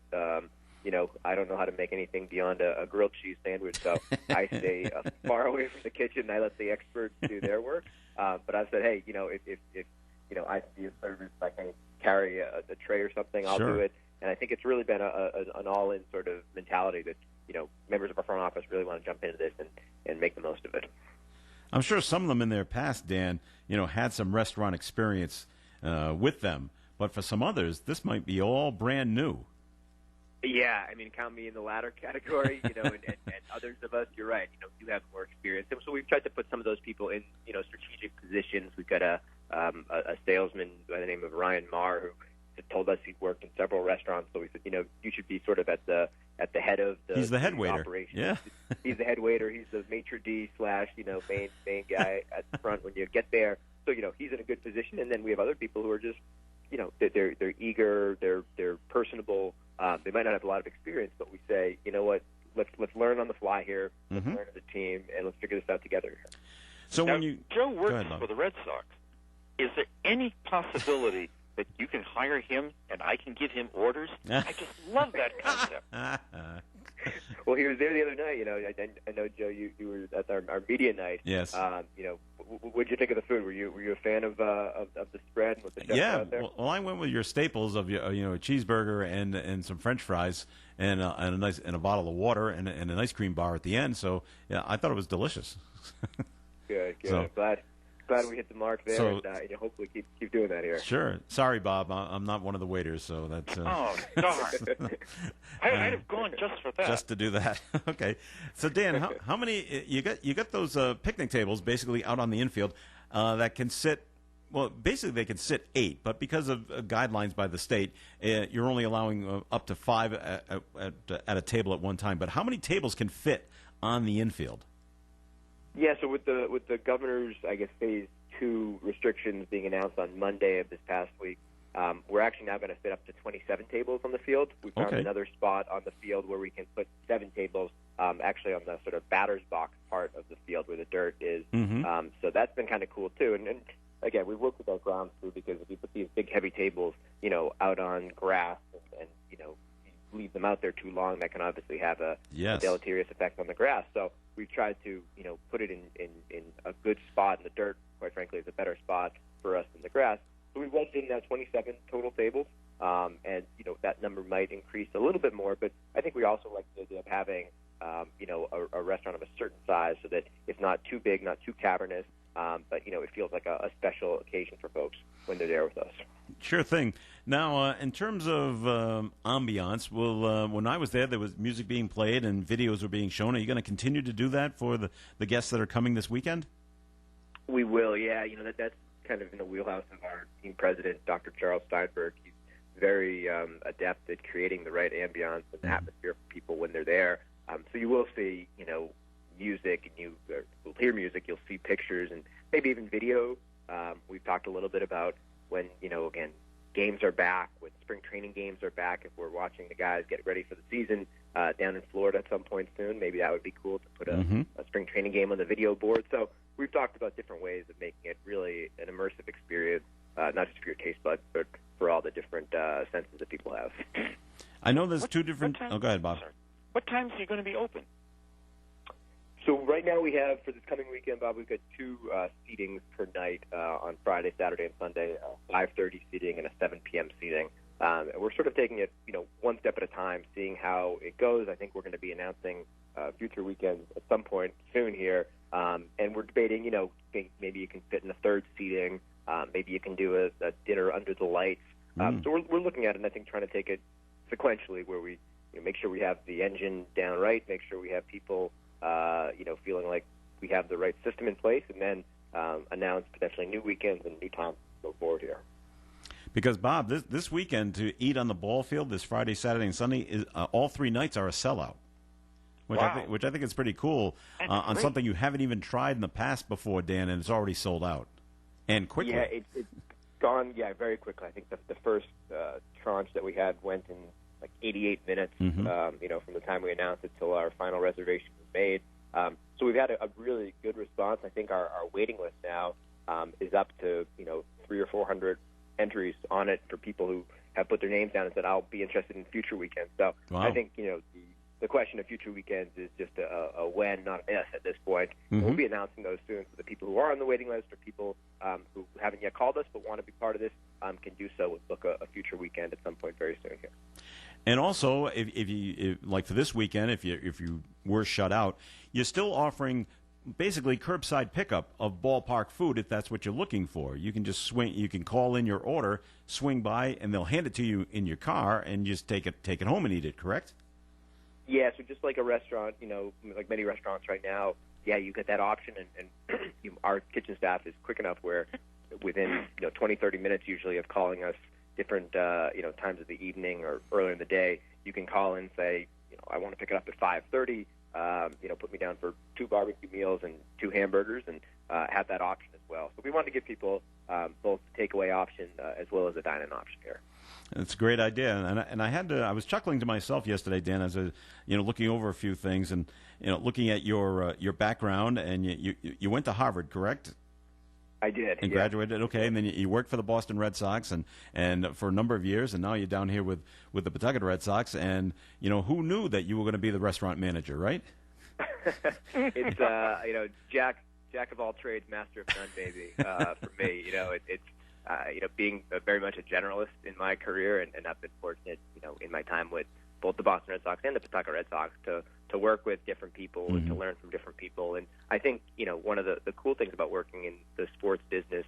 I don't know how to make anything beyond a grilled cheese sandwich, so I stay far away from the kitchen. I let the experts do their work. But I've said, hey, if I can be of service, I can carry a tray or something, I'll Sure. do it. And I think it's really been an all-in sort of mentality that, members of our front office really want to jump into this and make the most of it. I'm sure some of them in their past, Dan, had some restaurant experience with them. But for some others, this might be all brand new. Yeah, count me in the latter category, and others of us, you're right, do have more experience. And so we've tried to put some of those people in, strategic positions. We've got a salesman by the name of Ryan Marr who had told us he'd worked in several restaurants. So we said, you should be sort of at the head of the He's the head waiter. operation. Yeah. He's the head waiter. He's the maitre d / main guy at the front when you get there. So, he's in a good position. And then we have other people who are just, they're eager, they're personable. They might not have a lot of experience, but we say, what, let's learn on the fly here. Let's learn as a team, and let's figure this out together. So now, when you Joe Go works ahead, for the Red Sox, is there any possibility that you can hire him and I can give him orders? I just love that concept. Well, he was there the other night. I know, Joe, you were at our media night. Yes. what'd you think of the food? Were you a fan of the spread and what the chef Yeah, out there? well, I went with your staples of a cheeseburger and some French fries and a bottle of water and an ice cream bar at the end. So yeah, I thought it was delicious. Good. So, Glad we hit the mark there, So- and hopefully keep doing that here. Sure. Sorry, Bob. I'm not one of the waiters, so that's. Oh, darn. I'd have gone just for that. Just to do that. Okay. So Dan, how many you got those picnic tables basically out on the infield that can sit. Well, basically they can sit 8, but because of guidelines by the state, you're only allowing up to 5 at a table at one time. But how many tables can fit on the infield? Yeah, so with the governor's, I guess, phase 2 restrictions being announced on Monday of this past week, we're actually now going to fit up to 27 tables on the field. We found another spot on the field where we can put 7 tables, actually on the sort of batter's box part of the field where the dirt is. So that's been kind of cool too. And again, we worked with our grounds crew because if you put these big heavy tables, out on grass and you leave them out there too long, that can obviously have a deleterious effect on the grass. So we've tried to, put it in a good spot, and the dirt, quite frankly, is a better spot for us than the grass. So we went in 27 total tables, and that number might increase a little bit more. But I think we also like the idea of having, a restaurant of a certain size so that it's not too big, not too cavernous, but it feels like a special occasion for folks when they're there with us. Sure thing. Now, in terms of ambiance, when I was there was music being played and videos were being shown. Are you going to continue to do that for the guests that are coming this weekend? We will, yeah. That's kind of in the wheelhouse of our team president, Dr. Charles Steinberg. He's very adept at creating the right ambiance and atmosphere for people when they're there. So you will see, music, and you'll hear music, you'll see pictures, and maybe even video. We've talked a little bit about when, again, games are back, when spring training games are back, if we're watching the guys get ready for the season down in Florida at some point soon, maybe that would be cool to put a spring training game on the video board. So we've talked about different ways of making it really an immersive experience, not just for your taste buds, but for all the different senses that people have. I know there's two different... Oh, go ahead, Bob. What times are you going to be open? So right now we have, for this coming weekend, Bob, we've got 2 seatings per night on Friday, Saturday, and Sunday, 5:30 seating and a 7 p.m. seating. And we're sort of taking it, one step at a time, seeing how it goes. I think we're going to be announcing future weekends at some point soon here. And we're debating, maybe you can fit in a 3rd seating. Maybe you can do a dinner under the lights. So we're looking at it, and I think trying to take it sequentially where we make sure we have the engine down right, make sure we have people feeling like we have the right system in place, and then announce potentially new weekends and new times to go forward here. Because, Bob, this weekend to eat on the ball field this Friday, Saturday, and Sunday, is all 3 nights are a sellout, which I think is pretty cool on something you haven't even tried in the past before, Dan, and it's already sold out and quickly. Yeah, it's gone. Yeah, very quickly. I think the first tranche that we had went in like 88 minutes. From the time we announced it till our final reservation was made. So we've had a really good response. I think our waiting list now is up to 300 or 400 entries on it for people who have put their names down and said, I'll be interested in future weekends. So I think the question of future weekends is just a when, not an if at this point. We'll be announcing those soon, so the people who are on the waiting list or people who haven't yet called us but want to be part of this can do so and book a future weekend at some point very soon here. And also, if like for this weekend, if you were shut out, you're still offering basically curbside pickup of ballpark food if that's what you're looking for. You can just swing. You can call in your order, swing by, and they'll hand it to you in your car, and just take it home and eat it. Correct? Yeah. So just like a restaurant, like many restaurants right now, yeah, you get that option, and our kitchen staff is quick enough where within 20, 30 minutes usually of calling us different times of the evening or earlier in the day, you can call in and say, I want to pick it up at 5:30. Put me down for 2 barbecue meals and 2 hamburgers, and have that option as well. So we want to give people both the takeaway option as well as a dine-in option here. It's a great idea, and I was chuckling to myself yesterday, Dan, as looking over a few things and looking at your background, and you went to Harvard, correct? I did. And graduated, okay, and then you worked for the Boston Red Sox and for a number of years, and now you're down here with the Pawtucket Red Sox, and who knew that you were going to be the restaurant manager, right? It's Jack jack of all trades, master of none, baby. For me, it's being very much a generalist in my career, and I've been fortunate, in my time with both the Boston Red Sox and the Pawtucket Red Sox to work with different people and to learn from different people. And I think, one of the cool things about working in the sports business,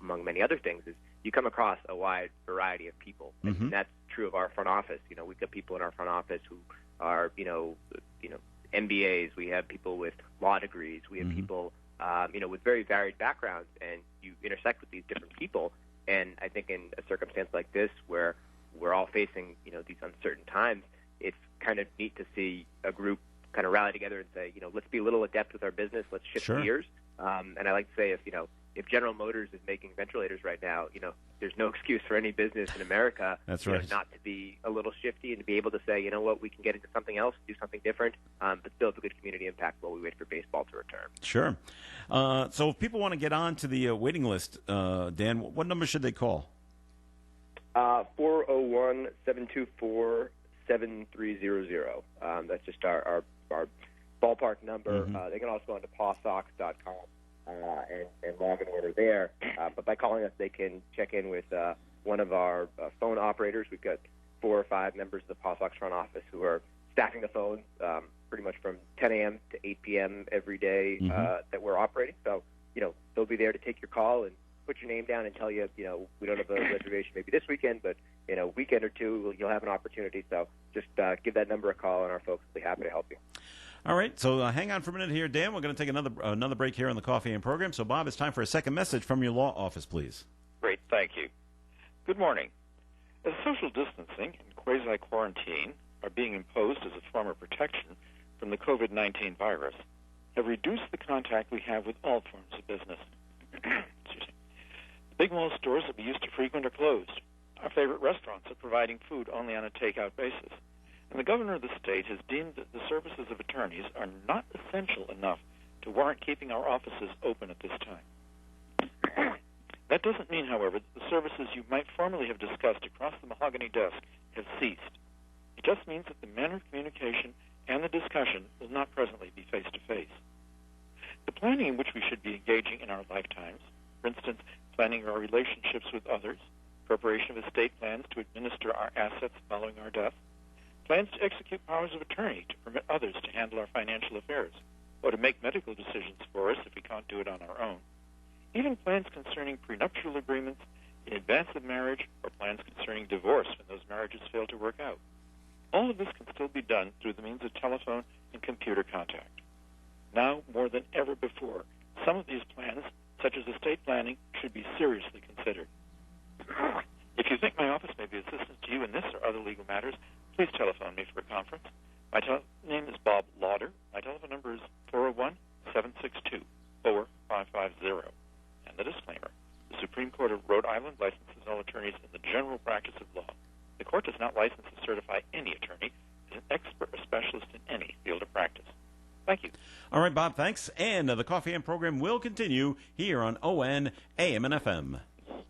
among many other things, is you come across a wide variety of people. And that's true of our front office. We've got people in our front office who are, MBAs. We have people with law degrees. We have people, with very varied backgrounds, and you intersect with these different people. And I think in a circumstance like this, where we're all facing, these uncertain times, it's kind of neat to see a group kind of rally together and say, let's be a little adept with our business. Let's shift gears. And I like to say, if General Motors is making ventilators right now, there's no excuse for any business in America That's right. Not to be a little shifty and to be able to say, we can get into something else, do something different, but still have a good community impact while we wait for baseball to return. Sure. So if people want to get on to the waiting list, Dan, what number should they call? 401-724-7300. That's just our ballpark number. They can also go on to pawsox.com and log an order there. But by calling us, they can check in with one of our phone operators. We've got 4 or 5 members of the Paw Sox front office who are staffing the phones pretty much from 10 a.m. to 8 p.m. every day that we're operating. So, they'll be there to take your call and put your name down and tell you, we don't have a reservation maybe this weekend, but in a weekend or two, you'll have an opportunity. So just give that number a call, and our folks will be happy to help you. All right, so hang on for a minute here, Dan. We're going to take another break here on the Coffee and program. So, Bob, it's time for a second message from your law office, please. Great, thank you. Good morning. As social distancing and quasi-quarantine are being imposed as a form of protection from the COVID-19 virus, have reduced the contact we have with all forms of business. Excuse me. The big mall stores that we used to frequent are closed. Our favorite restaurants are providing food only on a takeout basis. And the governor of the state has deemed that the services of attorneys are not essential enough to warrant keeping our offices open at this time. That doesn't mean, however, that the services you might formerly have discussed across the mahogany desk have ceased. It just means that the manner of communication and the discussion will not presently be face-to-face. The planning in which we should be engaging in our lifetimes, for instance, planning our relationships with others, preparation of estate plans to administer our assets following our death, plans to execute powers of attorney to permit others to handle our financial affairs, or to make medical decisions for us if we can't do it on our own. Even plans concerning prenuptial agreements in advance of marriage, or plans concerning divorce when those marriages fail to work out. All of this can still be done through the means of telephone and computer contact. Now, more than ever before, some of these plans, such as estate planning, should be seriously considered. If you think my office may be of assistance to you in this or other legal matters, please telephone me for a conference. My name is Bob Lauder. My telephone number is 401-762-4550. And the disclaimer, the Supreme Court of Rhode Island licenses all attorneys in the general practice of law. The court does not license or certify any attorney as an expert or specialist in any field of practice. Thank you. All right, Bob, thanks. And the Coffee and program will continue here on ON, AM, and FM.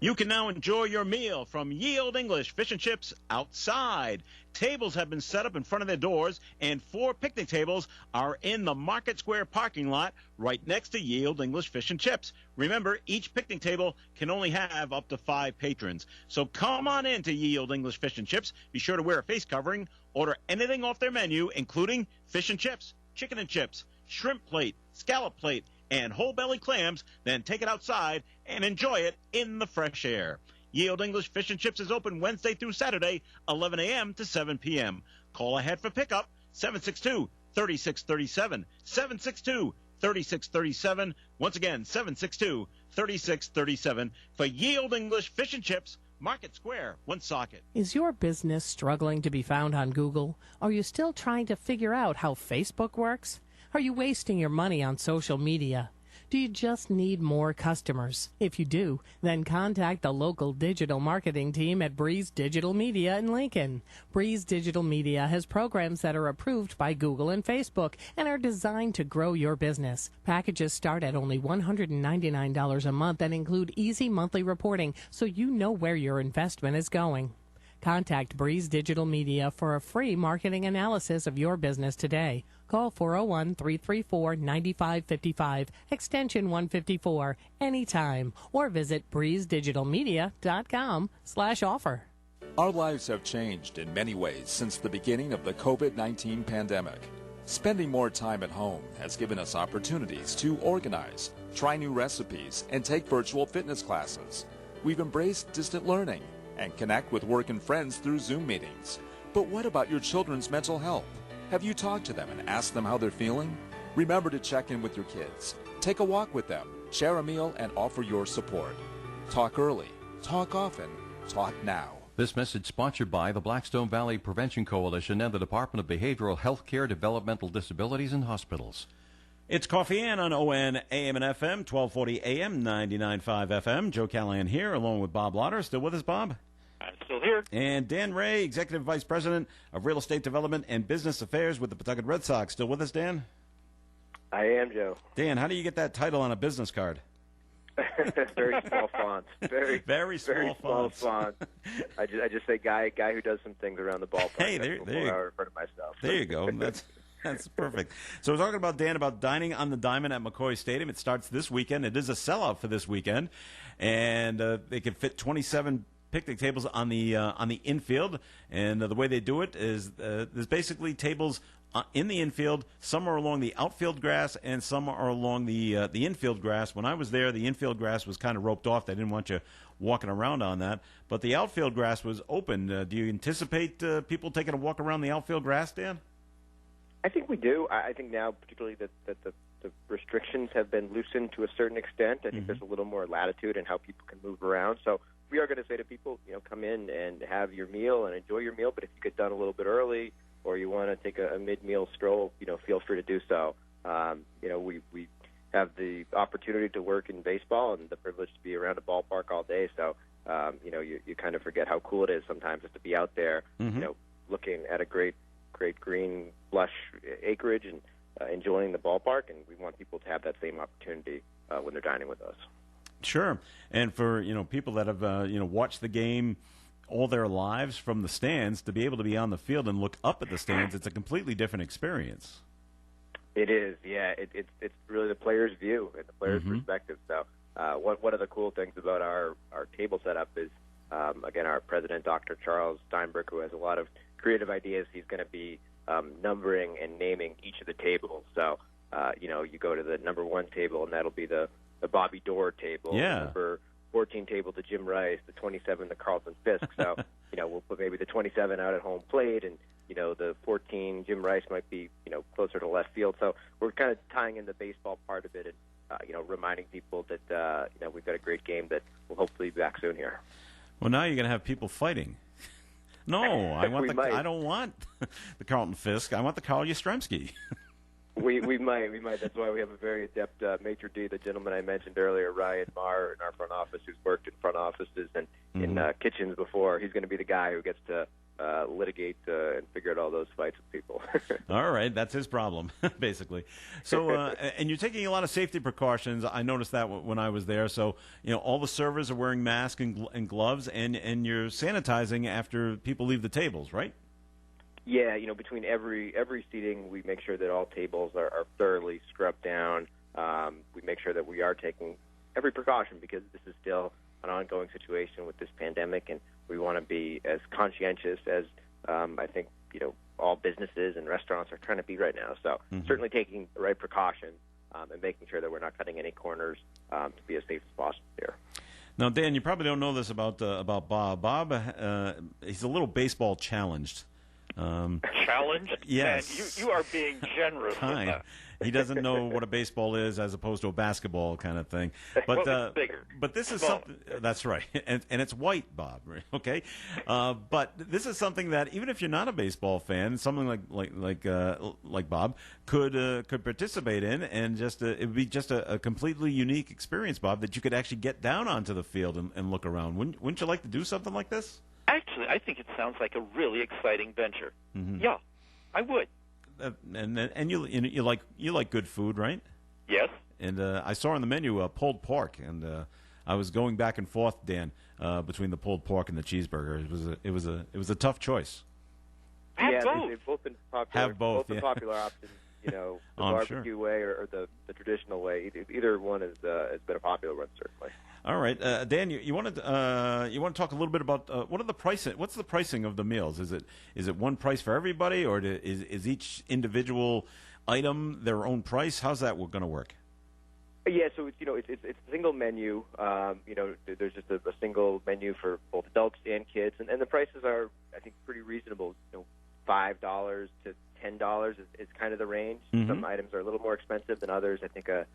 You can now enjoy your meal from Yield English Fish and Chips outside. Tables have been set up in front of their doors, and 4 picnic tables are in the Market Square parking lot right next to Yield English Fish and Chips. Remember, each picnic table can only have up to 5 patrons. So come on in to Yield English Fish and Chips. Be sure to wear a face covering. Order anything off their menu, including fish and chips, chicken and chips, shrimp plate, scallop plate, and whole belly clams, then take it outside and enjoy it in the fresh air. Yield English Fish and Chips is open Wednesday through Saturday, 11 a.m. to 7 p.m. Call ahead for pickup, 762-3637, 762-3637. Once again, 762-3637 for Yield English Fish and Chips, Market Square, Woonsocket. Is your business struggling to be found on Google? Are you still trying to figure out how Facebook works? Are you wasting your money on social media? Do you just need more customers? If you do, then contact the local digital marketing team at Breeze Digital Media in Lincoln. Breeze Digital Media has programs that are approved by Google and Facebook and are designed to grow your business. Packages start at only $199 a month and include easy monthly reporting so you know where your investment is going. Contact Breeze Digital Media for a free marketing analysis of your business today. Call 401-334-9555, extension 154, anytime, or visit breezedigitalmedia.com/offer. Our lives have changed in many ways since the beginning of the COVID-19 pandemic. Spending more time at home has given us opportunities to organize, try new recipes, and take virtual fitness classes. We've embraced distant learning and connect with work and friends through Zoom meetings. But what about your children's mental health? Have you talked to them and asked them how they're feeling? Remember to check in with your kids. Take a walk with them, share a meal, and offer your support. Talk early, talk often, talk now. This message sponsored by the Blackstone Valley Prevention Coalition and the Department of Behavioral Health Care, Developmental Disabilities, and Hospitals. It's Coffee Ann on ON AM and FM, 1240 AM, 99.5 FM. Joe Callahan here, along with Bob Lauder. Still with us, Bob? I'm still here. And Dan Ray, Executive Vice President of Real Estate Development and Business Affairs with the Pawtucket Red Sox. Still with us, Dan? I am, Joe. Dan, how do you get that title on a business card? Very small fonts. Very small fonts. I just say guy who does some things around the ballpark. Hey, there you refer to myself. There you go. That's perfect. So we're talking about, Dan, about dining on the diamond at McCoy Stadium. It starts this weekend. It is a sellout for this weekend, and they can fit 27 picnic tables on the infield. And the way they do it is there's basically tables in the infield. Some are along the outfield grass, and some are along the infield grass. When I was there, the infield grass was kind of roped off. They didn't want you walking around on that. But the outfield grass was open. Do you anticipate people taking a walk around the outfield grass, Dan? I think we do. I think now, particularly that the restrictions have been loosened to a certain extent. I think there's a little more latitude in how people can move around. So we are going to say to people, come in and have your meal and enjoy your meal. But if you get done a little bit early, or you want to take a mid-meal stroll, feel free to do so. We have the opportunity to work in baseball and the privilege to be around a ballpark all day. So, you kind of forget how cool it is sometimes just to be out there, looking at a great green, lush acreage and enjoying the ballpark. And we want people to have that same opportunity when they're dining with us. Sure. And for, people that have, watched the game all their lives from the stands, to be able to be on the field and look up at the stands, it's a completely different experience. It is, yeah. It's really the player's view and the player's perspective. So one of the cool things about our table setup is, again, our president, Dr. Charles Steinberg, who has a lot of creative ideas. He's going to be numbering and naming each of the tables. So, you go to the number 1 table, and that'll be the Bobby Dorr table. Yeah. Number 14 table to Jim Rice, the 27 to Carlton Fisk. So, we'll put maybe the 27 out at home plate, and, the 14, Jim Rice, might be, closer to left field. So we're kind of tying in the baseball part of it and, reminding people that, we've got a great game that will hopefully be back soon here. Well, now you're going to have people fighting. No, I don't want the Carlton Fisk. I want the Carl Yastrzemski. We might. That's why we have a very adept maitre d', the gentleman I mentioned earlier, Ryan Marr, in our front office, who's worked in front offices and in kitchens before. He's going to be the guy who gets to litigate and figure out all those fights with people. All right, that's his problem, basically. So, and you're taking a lot of safety precautions. I noticed that when I was there. So, all the servers are wearing masks and gloves, and you're sanitizing after people leave the tables, right? Yeah, between every seating, we make sure that all tables are thoroughly scrubbed down. We make sure that we are taking every precaution because this is still an ongoing situation with this pandemic, and we want to be as conscientious as I think all businesses and restaurants are trying to be right now. So certainly taking the right precautions and making sure that we're not cutting any corners to be as safe as possible here. Now, Dan, you probably don't know this about Bob. Bob, he's a little baseball challenged. Challenge? Yes. Man, you are being generous. Kind. He doesn't know what a baseball is as opposed to a basketball kind of thing. But it's bigger. But this is something. That's right, and it's white, Bob. Okay, but this is something that even if you're not a baseball fan, something like Bob could participate in, and just it would be just a completely unique experience, Bob, that you could actually get down onto the field and look around. Wouldn't you like to do something like this? Actually, I think it sounds like a really exciting venture. Yeah, I would. And you like good food, right? Yes. And I saw on the menu pulled pork, and I was going back and forth, Dan, between the pulled pork and the cheeseburger. It was a tough choice. Have both. They've both been popular. Have both. Both are popular options. the I'm barbecue sure. way or the traditional way. Either one has been a popular one, certainly. All right, Dan, you want to talk a little bit about what are the pricing? What's the pricing of the meals? Is it one price for everybody, or is each individual item their own price? How's that going to work? Yeah, so it's a single menu. There's just a single menu for both adults and kids, and the prices are, I think, pretty reasonable. $5 to $10 is kind of the range. Mm-hmm. Some items are a little more expensive than others. I think a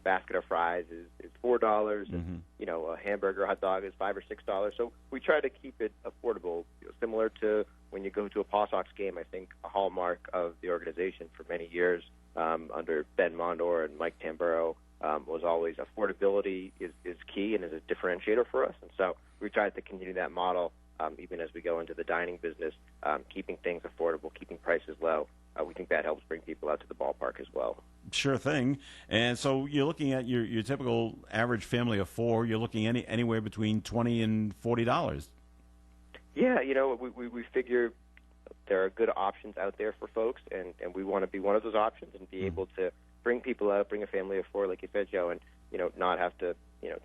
basket of fries is $4, and a hamburger, hot dog is $5 or $6. So we try to keep it affordable, similar to when you go to a Paw Sox game. I think a hallmark of the organization for many years under Ben Mondor and Mike Tamburo was always affordability is key and is a differentiator for us. And so we tried to continue that model even as we go into the dining business, keeping things affordable, keeping prices low. We think that helps bring people out to the ballpark as well. Sure thing. And so you're looking at your typical average family of four. You're looking anywhere between $20 and $40. Yeah, we figure there are good options out there for folks, and we want to be one of those options and be able to bring people out, bring a family of four, like you said, Joe, and not have to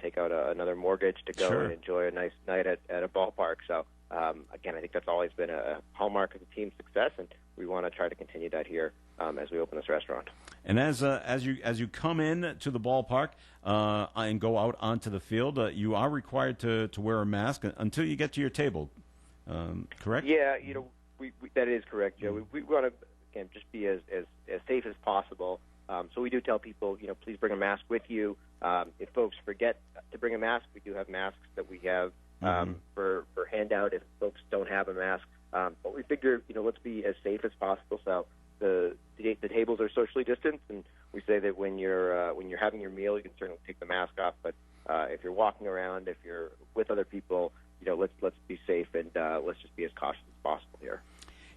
take out another mortgage to go and enjoy a nice night at a ballpark. So again, I think that's always been a hallmark of the team's success, and we want to try to continue that here as we open this restaurant. And as you come in to the ballpark and go out onto the field, you are required to wear a mask until you get to your table. Correct? Yeah, we that is correct, Joe. We want to again just be as safe as possible. So we do tell people, please bring a mask with you. If folks forget to bring a mask, we do have masks that we have for handout if folks don't have a mask. But we figure, let's be as safe as possible. So the tables are socially distanced, and we say that when you're having your meal, you can certainly take the mask off. But if you're walking around, if you're with other people, let's be safe and let's just be as cautious as possible here.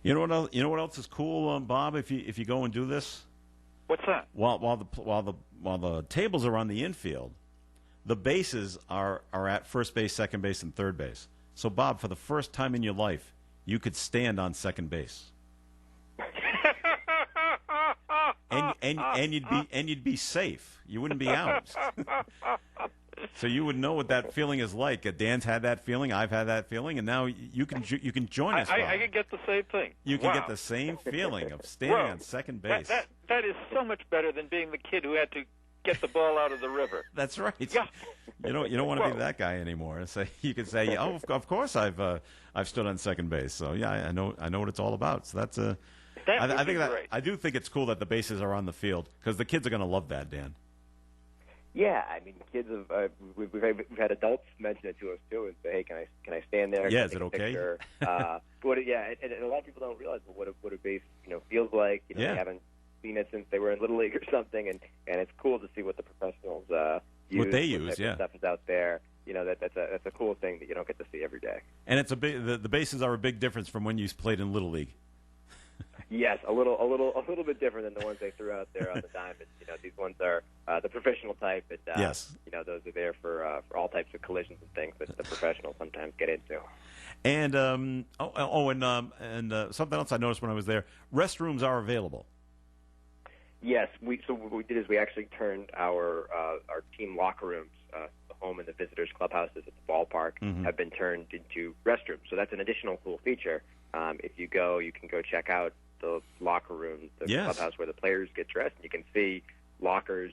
You know what else is cool, Bob? If you go and do this. What's that? While the tables are on the infield, the bases are at first base, second base, and third base. So, Bob, for the first time in your life, you could stand on second base, and you'd be safe. You wouldn't be out. So you would know what that feeling is like. Dan's had that feeling. I've had that feeling, and now you can join us. I can get the same thing. You can get the same feeling of standing on second base. That is so much better than being the kid who had to get the ball out of the river. That's right. Yeah. You don't want to be that guy anymore. So you could say, "Oh, of course I've stood on second base." So yeah, I know what it's all about. So that's I do think it's cool that the bases are on the field because the kids are going to love that, Dan. Yeah, I mean, kids have we've had adults mention it to us too and say, "Hey, can I stand there? Yeah, is it okay?" And a lot of people don't realize what a base feels like. They haven't seen it since they were in Little League or something, and it's cool to see what the professionals use. What they use, yeah. Stuff is out there. That's a cool thing that you don't get to see every day. And it's the bases are a big difference from when you played in Little League. Yes, a little bit different than the ones they threw out there on the diamond. These ones are the professional type, and yes, those are there for all types of collisions and things that the professionals sometimes get into. And something else I noticed when I was there: restrooms are available. Yes, so what we did is we actually turned our team locker rooms, the home and the visitors' clubhouses at the ballpark, have been turned into restrooms. So that's an additional cool feature. If you go, you can go check out the locker room, the clubhouse where the players get dressed, and you can see lockers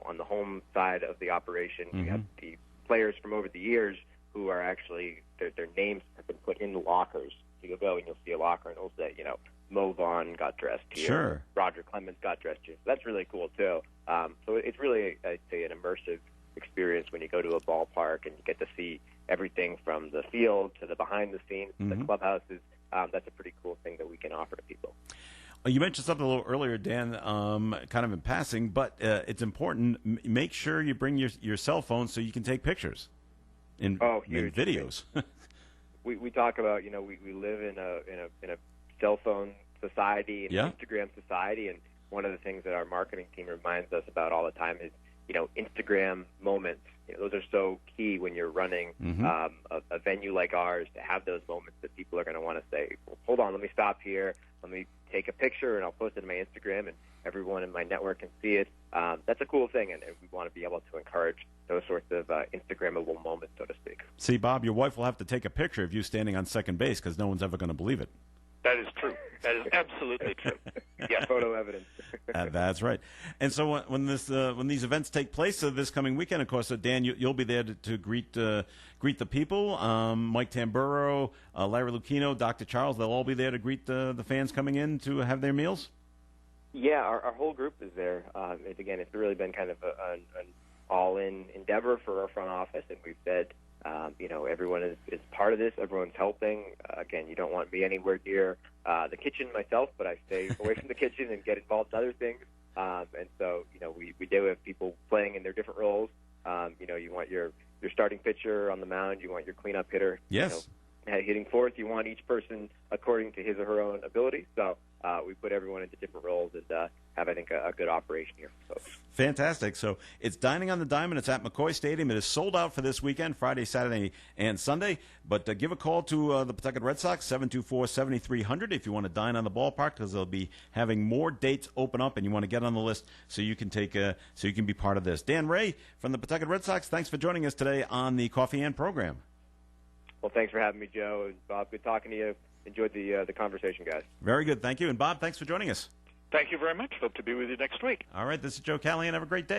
on the home side of the operation. You have the players from over the years who are actually, their names have been put in the lockers. So you'll go and you'll see a locker and it'll say, Mo Vaughn got dressed here. Sure. Roger Clemens got dressed here. So that's really cool, too. So it's really, I'd say, an immersive experience when you go to a ballpark and you get to see everything from the field to the behind the scenes, the clubhouses. That's a pretty cool thing that we can offer to people. You mentioned something a little earlier, Dan, kind of in passing, but it's important. Make sure you bring your cell phone so you can take pictures and videos. we talk about, we live in a cell phone society and Instagram society, and one of the things that our marketing team reminds us about all the time is, Instagram moments those are so key when you're running a venue like ours, to have those moments that people are going to want to say, well, hold on, let me stop here, let me take a picture, and I'll post it on my Instagram, and everyone in my network can see it. That's a cool thing, and we want to be able to encourage those sorts of Instagrammable moments, so to speak. See, Bob, your wife will have to take a picture of you standing on second base because no one's ever going to believe it. That is true. That is absolutely true. Yeah, photo evidence. That's right. And so when these events take place this coming weekend, of course, Dan, you'll be there to greet the people. Mike Tamburo, Larry Lucchino, Dr. Charles, they'll all be there to greet the fans coming in to have their meals? Yeah, our whole group is there. It's really been kind of an all-in endeavor for our front office, and we've said, everyone is part of this. Everyone's helping. Again, you don't want me anywhere near the kitchen myself, but I stay away from the kitchen and get involved in other things. And so, we do have people playing in their different roles. You want your starting pitcher on the mound. You want your cleanup hitter. Yes. Hitting fourth. You want each person according to his or her own ability. So we put everyone into different roles and have, I think, a good operation here for folks. Fantastic. So it's Dining on the Diamond. It's at McCoy Stadium. It is sold out for this weekend, Friday, Saturday, and Sunday. But give a call to the Pawtucket Red Sox, 724-7300, if you want to dine on the ballpark, because they'll be having more dates open up, and you want to get on the list so you can so you can be part of this. Dan Ray from the Pawtucket Red Sox, thanks for joining us today on the Coffee and program. Well, thanks for having me, Joe and Bob. Good talking to you. Enjoyed the conversation, guys. Very good. Thank you. And Bob, thanks for joining us. Thank you very much. Hope to be with you next week. All right. This is Joe Callahan. Have a great day.